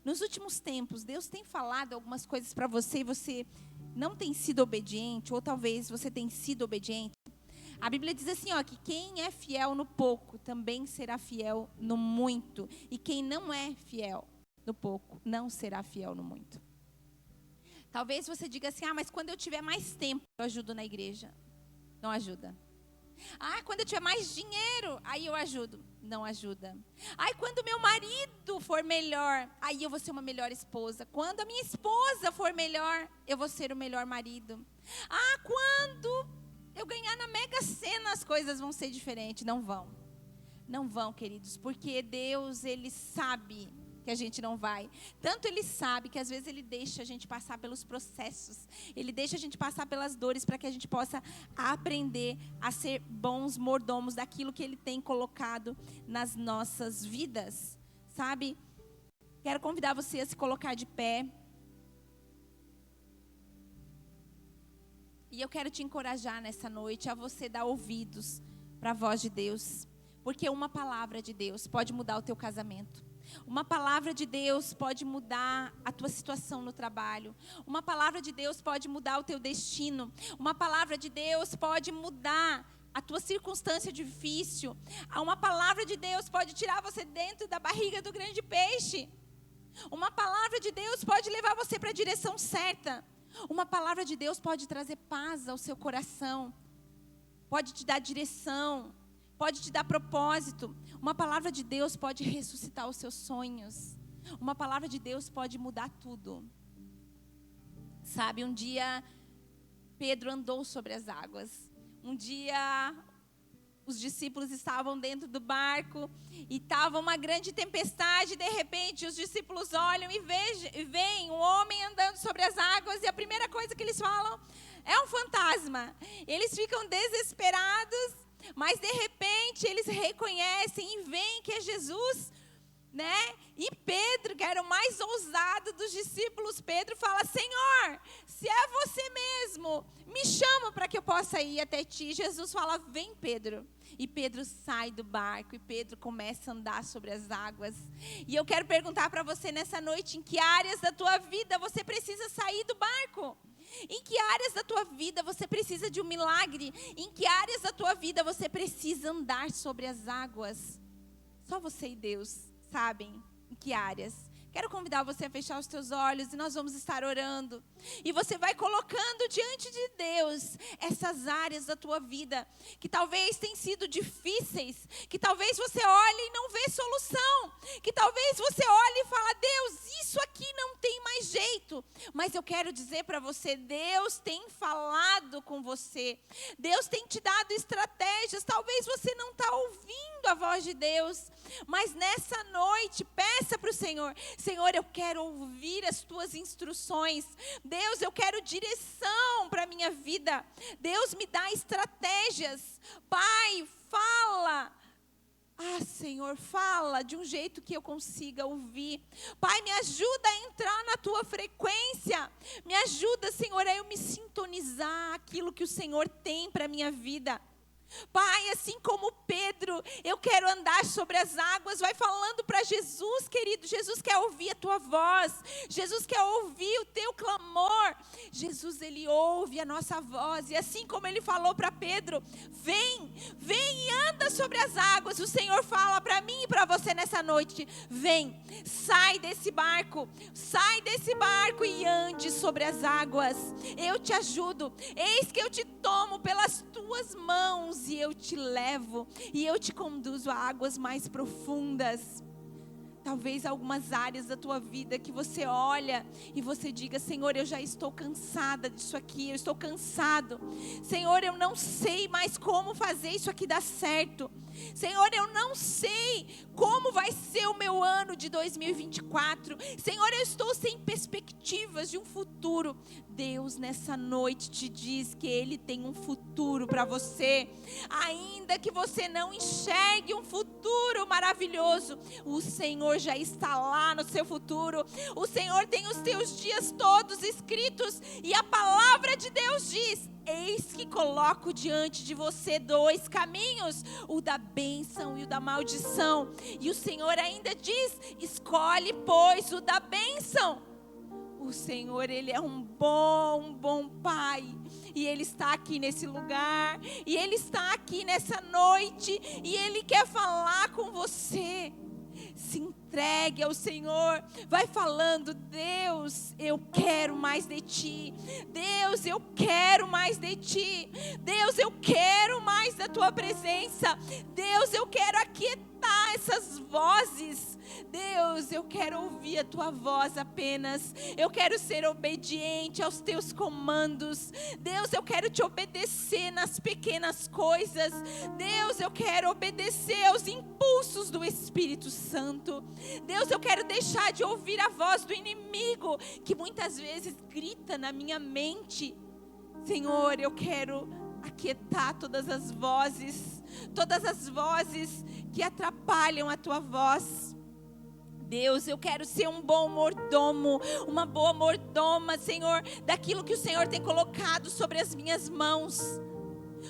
Nos últimos tempos, Deus tem falado algumas coisas para você e você não tem sido obediente, ou talvez você tenha sido obediente. A Bíblia diz assim, ó, que quem é fiel no pouco também será fiel no muito. E quem não é fiel no pouco não será fiel no muito. Talvez você diga assim: ah, mas quando eu tiver mais tempo, eu ajudo na igreja. Não ajuda. Ah, quando eu tiver mais dinheiro, aí eu ajudo. Não ajuda. Ai, quando meu marido for melhor, aí eu vou ser uma melhor esposa. Quando a minha esposa for melhor, eu vou ser o melhor marido. Ah, quando eu ganhar na Mega Sena, as coisas vão ser diferentes. Não vão. Não vão, queridos, porque Deus, Ele sabe que a gente não vai. Tanto Ele sabe que às vezes Ele deixa a gente passar pelos processos. Ele deixa a gente passar pelas dores para que a gente possa aprender a ser bons mordomos daquilo que Ele tem colocado nas nossas vidas. Sabe? Quero convidar você a se colocar de pé. E eu quero te encorajar nessa noite a você dar ouvidos para a voz de Deus. Porque uma palavra de Deus pode mudar o teu casamento. Uma palavra de Deus pode mudar a tua situação no trabalho. Uma palavra de Deus pode mudar o teu destino. Uma palavra de Deus pode mudar a tua circunstância difícil. Uma palavra de Deus pode tirar você dentro da barriga do grande peixe. Uma palavra de Deus pode levar você para a direção certa. Uma palavra de Deus pode trazer paz ao seu coração. Pode te dar direção. Pode te dar propósito. Uma palavra de Deus pode ressuscitar os seus sonhos. Uma palavra de Deus pode mudar tudo. Sabe, um dia Pedro andou sobre as águas. Um dia os discípulos estavam dentro do barco e estava uma grande tempestade. De repente, os discípulos olham e veem um homem andando sobre as águas, e a primeira coisa que eles falam é um fantasma. Eles ficam desesperados, mas de repente eles reconhecem e veem que é Jesus, né? E Pedro, que era o mais ousado dos discípulos, Pedro fala: Senhor, se é você mesmo, me chama para que eu possa ir até ti. Jesus fala: vem, Pedro. E Pedro sai do barco e Pedro começa a andar sobre as águas. E eu quero perguntar para você nessa noite: em que áreas da tua vida você precisa sair do barco? Em que áreas da tua vida você precisa de um milagre? Em que áreas da tua vida você precisa andar sobre as águas? Só você e Deus sabem em que áreas. Quero convidar você a fechar os teus olhos e nós vamos estar orando. E você vai colocando diante de Deus essas áreas da tua vida que talvez tenham sido difíceis, que talvez você olhe e não vê solução, que talvez você olhe e fala: Deus, isso aqui não tem mais jeito. Mas eu quero dizer para você, Deus tem falado com você. Deus tem te dado estratégias. Talvez você não está ouvindo a voz de Deus, mas nessa noite peça para o Senhor: Senhor, eu quero ouvir as tuas instruções. Deus, eu quero direção para a minha vida. Deus, me dá estratégias. Pai, fala. Senhor, fala de um jeito que eu consiga ouvir. Pai, me ajuda a entrar na tua frequência. Me ajuda, Senhor, a eu me sintonizar aquilo que o Senhor tem para a minha vida. Pai, assim como Pedro, eu quero andar sobre as águas. Vai falando para Jesus, querido. Jesus quer ouvir a tua voz. Jesus quer ouvir o teu clamor. Jesus, ele ouve a nossa voz. E assim como ele falou para Pedro: vem e anda sobre as águas. O Senhor fala para mim e para você nessa noite: vem, sai desse barco e ande sobre as águas. Eu te ajudo. Eis que eu te tomo pelas tuas mãos e eu te levo e eu te conduzo a águas mais profundas. Talvez algumas áreas da tua vida que você olha e você diga: Senhor, eu já estou cansada disso aqui, eu estou cansado. Senhor, eu não sei mais como fazer isso aqui dar certo. Senhor, eu não sei como vai ser o meu ano de 2024. Senhor, eu estou sem perspectivas de um futuro. Deus nessa noite te diz que Ele tem um futuro para você. Ainda que você não enxergue um futuro maravilhoso, o Senhor já está lá no seu futuro. O Senhor tem os teus dias todos escritos. E a palavra de Deus diz: eis que coloco diante de você 2 caminhos, o da bênção e o da maldição. E o Senhor ainda diz: escolhe, pois, o da bênção. O Senhor, Ele é um bom Pai. E Ele está aqui nesse lugar. E Ele está aqui nessa noite. E Ele quer falar com você. Se entregue ao Senhor. Vai falando: Deus, eu quero mais de ti. Deus, eu quero mais de ti. Deus, eu quero mais da tua presença. Deus, eu quero aquietar essas vozes. Deus, eu quero ouvir a tua voz apenas. Eu quero ser obediente aos teus comandos. Deus, eu quero te obedecer nas pequenas coisas. Deus, eu quero obedecer aos impulsos do Espírito Santo. Deus, eu quero deixar de ouvir a voz do inimigo, que muitas vezes grita na minha mente. Senhor, eu quero aquietar todas as vozes que atrapalham a tua voz. Deus, eu quero ser um bom mordomo, uma boa mordoma, Senhor, daquilo que o Senhor tem colocado sobre as minhas mãos.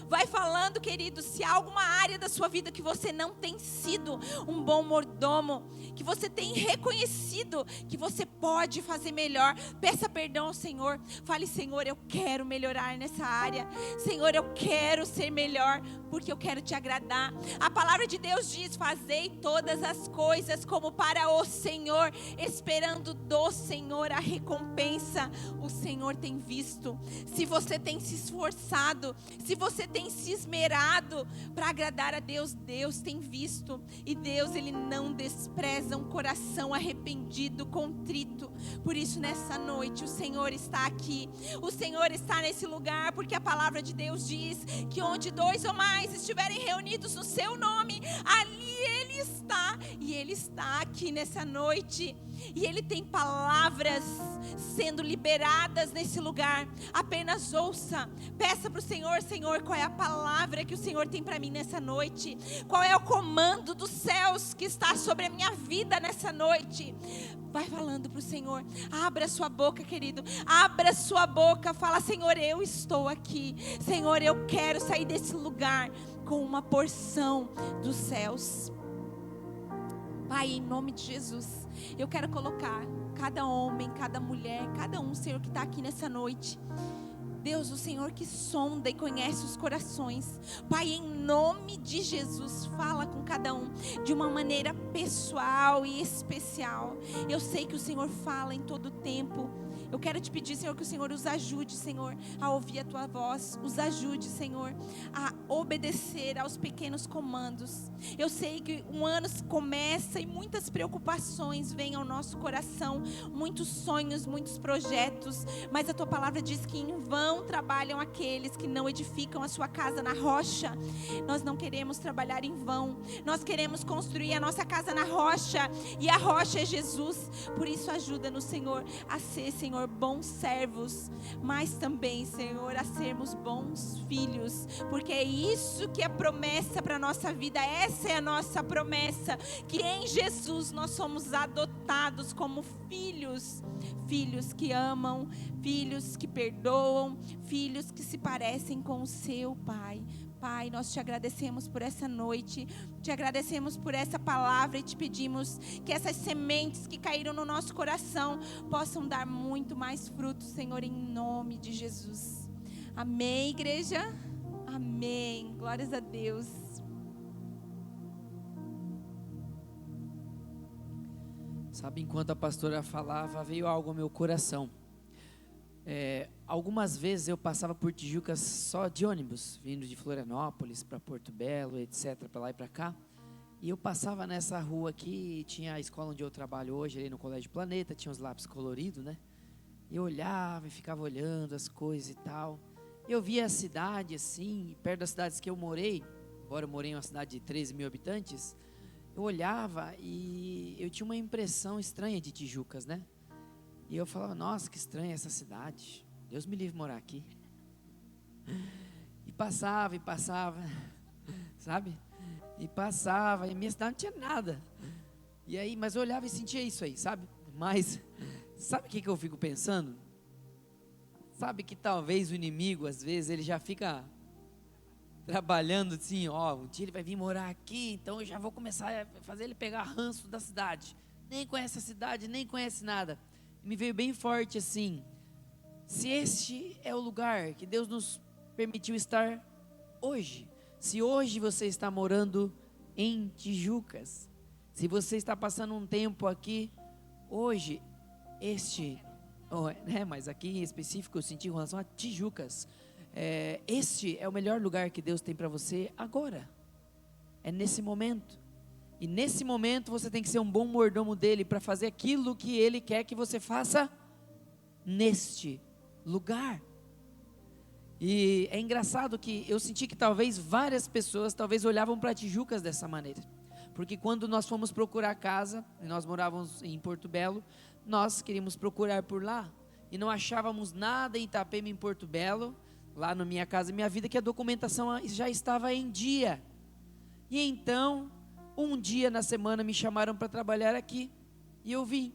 Vai falando, querido, se há alguma área da sua vida que você não tem sido um bom mordomo, que você tem reconhecido que você pode fazer melhor, peça perdão ao Senhor. Fale: Senhor, eu quero melhorar nessa área. Senhor, eu quero ser melhor, porque eu quero te agradar. A palavra de Deus diz: fazei todas as coisas como para o Senhor, esperando do Senhor a recompensa. O Senhor tem visto. Se você tem se esforçado, se você você tem se esmerado para agradar a Deus, Deus tem visto. E Deus, Ele não despreza um coração arrependido, contrito. Por isso, nessa noite, o Senhor está aqui. O Senhor está nesse lugar, porque a palavra de Deus diz que onde 2 ou mais estiverem reunidos no seu nome, ali Ele está. E Ele está aqui nessa noite. E Ele tem palavras sendo liberadas nesse lugar. Apenas ouça, peça para o Senhor: Senhor, qual é a palavra que o Senhor tem para mim nessa noite? Qual é o comando dos céus que está sobre a minha vida nessa noite? Vai falando para o Senhor. Abra sua boca, querido. Abra sua boca. Fala: Senhor, eu estou aqui. Senhor, eu quero sair desse lugar com uma porção dos céus. Pai, em nome de Jesus, eu quero colocar cada homem, cada mulher, cada um, Senhor, que está aqui nessa noite. Deus, o Senhor que sonda e conhece os corações. Pai, em nome de Jesus, fala com cada um de uma maneira pessoal e especial. Eu sei que o Senhor fala em todo tempo. Eu quero te pedir, Senhor, que o Senhor os ajude, Senhor, a ouvir a Tua voz. Os ajude, Senhor, a obedecer aos pequenos comandos. Eu sei que um ano começa e muitas preocupações vêm ao nosso coração. Muitos sonhos, muitos projetos. Mas a Tua palavra diz que em vão trabalham aqueles que não edificam a sua casa na rocha. Nós não queremos trabalhar em vão. Nós queremos construir a nossa casa na rocha. E a rocha é Jesus. Por isso ajuda-nos, Senhor, a ser, Senhor, bons servos, mas também, Senhor, a sermos bons filhos, porque é isso que é promessa para a nossa vida. Essa é a nossa promessa, que em Jesus nós somos adotados como filhos, filhos que amam, filhos que perdoam, filhos que se parecem com o seu Pai. Pai, nós te agradecemos por essa noite, te agradecemos por essa palavra e te pedimos que essas sementes que caíram no nosso coração possam dar muito mais frutos, Senhor, em nome de Jesus. Amém, igreja? Amém. Glórias a Deus. Sabe, enquanto a pastora falava, veio algo ao meu coração. Algumas vezes eu passava por Tijucas só de ônibus, vindo de Florianópolis para Porto Belo, etc, para lá e para cá. E eu passava nessa rua aqui, tinha a escola onde eu trabalho hoje, ali no Colégio Planeta, tinha os lápis coloridos, né? E eu olhava e ficava olhando as coisas e tal. Eu via a cidade assim, perto das cidades que eu morei, embora eu morei em uma cidade de 13 mil habitantes, eu olhava e eu tinha uma impressão estranha de Tijucas, né? E eu falava: nossa, que estranha essa cidade. Deus me livre morar aqui. E passava, sabe? E passava, e minha cidade não tinha nada. E aí, mas eu olhava e sentia isso aí, sabe? Mas, sabe o que eu fico pensando? Sabe que talvez o inimigo, às vezes, ele já fica trabalhando assim, um dia ele vai vir morar aqui, então eu já vou começar a fazer ele pegar ranço da cidade. Nem conhece a cidade, nem conhece nada. Me veio bem forte assim: se este é o lugar que Deus nos permitiu estar hoje, se hoje você está morando em Tijucas, se você está passando um tempo aqui hoje, mas aqui em específico eu senti em relação a Tijucas, este é o melhor lugar que Deus tem para você agora, é nesse momento. E nesse momento você tem que ser um bom mordomo dele para fazer aquilo que ele quer que você faça neste lugar. E é engraçado que eu senti que talvez várias pessoas olhavam para Tijucas dessa maneira. Porque quando nós fomos procurar casa, e nós morávamos em Porto Belo, nós queríamos procurar por lá e não achávamos nada em Itapema, em Porto Belo, lá na Minha Casa Minha Vida, que a documentação já estava em dia. E então, um dia na semana me chamaram para trabalhar aqui, e eu vim.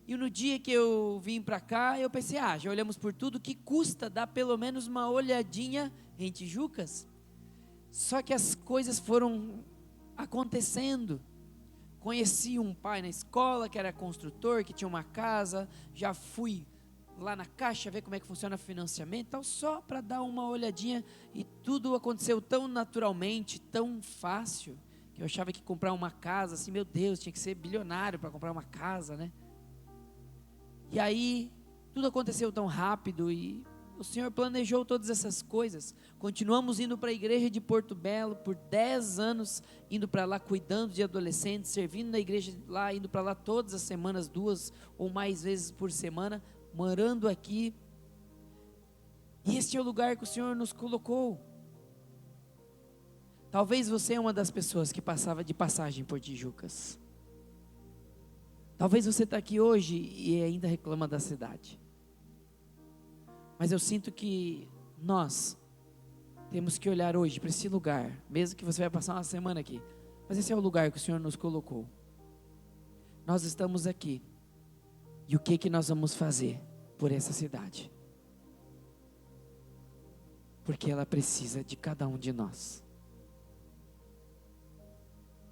E no dia que eu vim para cá, eu pensei: já olhamos por tudo, que custa dar pelo menos uma olhadinha em Tijucas? Só que as coisas foram acontecendo. Conheci um pai na escola que era construtor, que tinha uma casa, já fui lá na Caixa ver como é que funciona o financiamento, tal, só para dar uma olhadinha, e tudo aconteceu tão naturalmente, tão fácil, que eu achava que comprar uma casa, assim, meu Deus, tinha que ser bilionário para comprar uma casa, né? E aí, tudo aconteceu tão rápido, e o Senhor planejou todas essas coisas. Continuamos indo para a igreja de Porto Belo por 10 anos, indo para lá cuidando de adolescentes, servindo na igreja lá, indo para lá todas as semanas, 2 ou mais vezes por semana, morando aqui. E este é o lugar que o Senhor nos colocou. Talvez você é uma das pessoas que passava de passagem por Tijucas. Talvez você está aqui hoje e ainda reclama da cidade. Mas eu sinto que nós temos que olhar hoje para esse lugar, mesmo que você vai passar uma semana aqui, mas esse é o lugar que o Senhor nos colocou. Nós estamos aqui. E o que nós vamos fazer por essa cidade? Porque ela precisa de cada um de nós.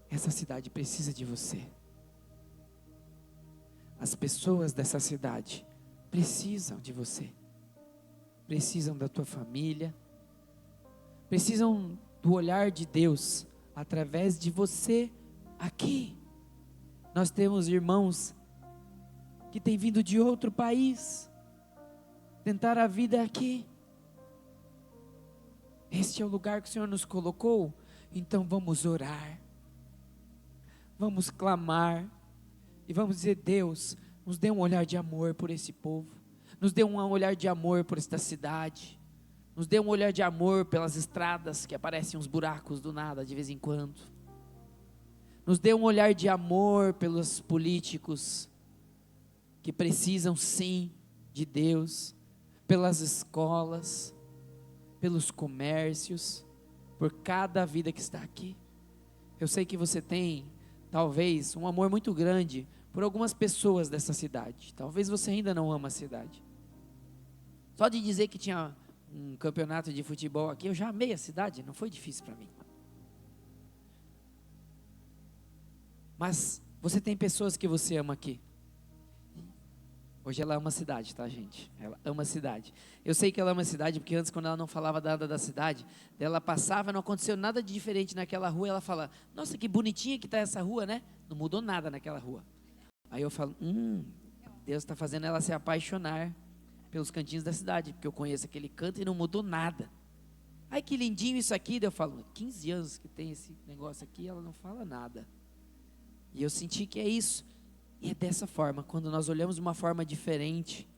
Essa cidade precisa de você. As pessoas dessa cidade precisam de você. Precisam da tua família. Precisam do olhar de Deus através de você aqui. Nós temos irmãos que têm vindo de outro país tentar a vida aqui. Este é o lugar que o Senhor nos colocou. Então vamos orar. Vamos clamar. E vamos dizer: Deus, nos dê um olhar de amor por esse povo. Nos dê um olhar de amor por esta cidade. Nos dê um olhar de amor pelas estradas que aparecem uns buracos do nada de vez em quando. Nos dê um olhar de amor pelos políticos que precisam sim de Deus. Pelas escolas, pelos comércios, por cada vida que está aqui. Eu sei que você tem talvez um amor muito grande por algumas pessoas dessa cidade. Talvez você ainda não ama a cidade. Só de dizer que tinha um campeonato de futebol aqui, eu já amei a cidade, não foi difícil para mim. Mas você tem pessoas que você ama aqui. Hoje ela ama a cidade, tá, gente? Ela ama a cidade. Eu sei que ela ama a cidade porque antes, quando ela não falava nada da cidade, ela passava, não aconteceu nada de diferente naquela rua, ela fala: nossa, que bonitinha que está essa rua, né? Não mudou nada naquela rua. Aí eu falo: Deus está fazendo ela se apaixonar pelos cantinhos da cidade, porque eu conheço aquele canto e não mudou nada. Ai, que lindinho isso aqui. Daí eu falo: 15 anos que tem esse negócio aqui, ela não fala nada. E eu senti que é isso. E é dessa forma, quando nós olhamos de uma forma diferente.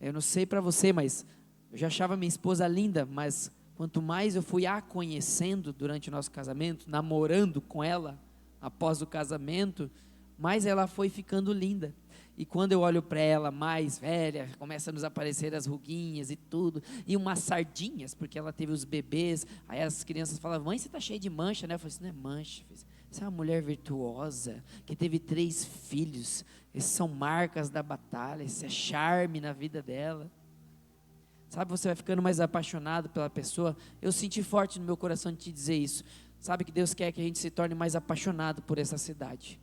Eu não sei para você, mas eu já achava minha esposa linda, mas quanto mais eu fui a conhecendo durante o nosso casamento, namorando com ela após o casamento, mais ela foi ficando linda. E quando eu olho para ela mais velha, começa a nos aparecer as ruguinhas e tudo, e umas sardinhas, porque ela teve os bebês. Aí as crianças falavam: mãe, você está cheia de mancha, né? Eu falei: isso não é mancha, filho. Você é uma mulher virtuosa, que teve 3 filhos, essas são marcas da batalha, isso é charme na vida dela. Sabe, você vai ficando mais apaixonado pela pessoa. Eu senti forte no meu coração de te dizer isso. Sabe que Deus quer que a gente se torne mais apaixonado por essa cidade,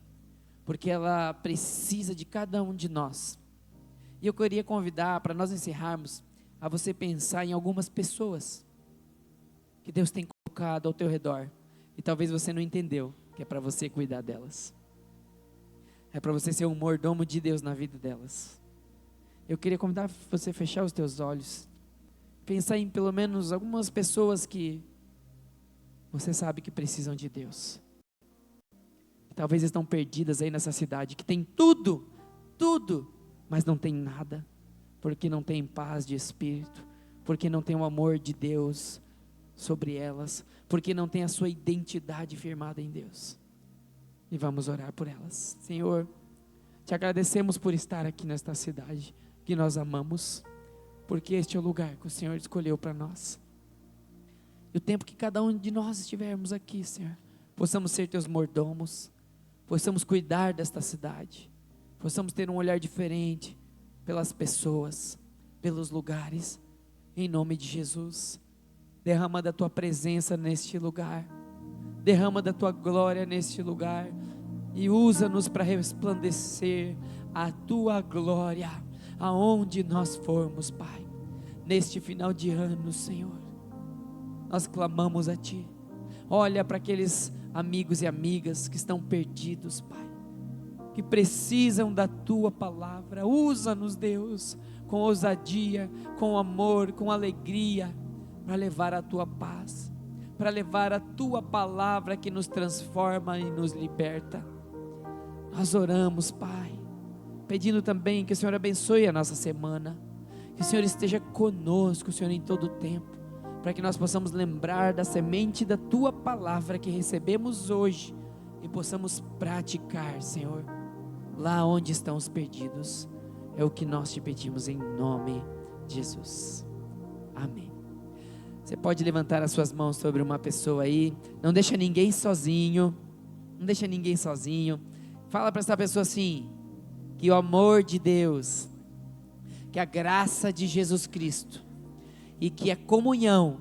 porque ela precisa de cada um de nós. E eu queria convidar, para nós encerrarmos, a você pensar em algumas pessoas que Deus tem colocado ao teu redor, e talvez você não entendeu que é para você cuidar delas. É para você ser um mordomo de Deus na vida delas. Eu queria convidar você a fechar os teus olhos, pensar em pelo menos algumas pessoas que você sabe que precisam de Deus. Talvez estão perdidas aí nessa cidade, que tem tudo, mas não tem nada, porque não tem paz de espírito, porque não tem o amor de Deus sobre elas, porque não tem a sua identidade firmada em Deus. E vamos orar por elas. Senhor, te agradecemos por estar aqui nesta cidade que nós amamos, porque este é o lugar que o Senhor escolheu para nós. E o tempo que cada um de nós estivermos aqui, Senhor, possamos ser teus mordomos, possamos cuidar desta cidade, possamos ter um olhar diferente pelas pessoas, pelos lugares, em nome de Jesus. Derrama da tua presença neste lugar, derrama da tua glória neste lugar, e usa-nos para resplandecer a tua glória, aonde nós formos, Pai. Neste final de ano, Senhor, nós clamamos a Ti. Olha para aqueles amigos e amigas que estão perdidos, Pai, que precisam da tua palavra. Usa-nos, Deus, com ousadia, com amor, com alegria, para levar a tua paz, para levar a tua palavra que nos transforma e nos liberta. Nós oramos, Pai, pedindo também que o Senhor abençoe a nossa semana, que o Senhor esteja conosco, Senhor, em todo o tempo, para que nós possamos lembrar da semente da tua palavra que recebemos hoje e possamos praticar, Senhor, lá onde estão os perdidos. É o que nós te pedimos em nome de Jesus. Amém. Você pode levantar as suas mãos sobre uma pessoa aí. Não deixa ninguém sozinho. Não deixa ninguém sozinho. Fala para essa pessoa assim: que o amor de Deus, que a graça de Jesus Cristo e que a comunhão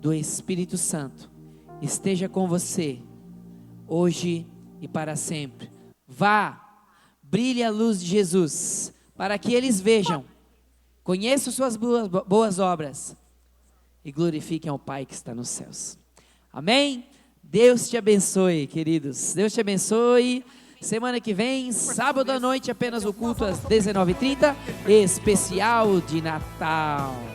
do Espírito Santo esteja com você hoje e para sempre. Vá, brilhe a luz de Jesus, para que eles vejam, conheçam suas boas obras e glorifiquem ao Pai que está nos céus. Amém? Deus te abençoe, queridos. Deus te abençoe. Semana que vem, sábado à noite, apenas o culto às 19h30, especial de Natal.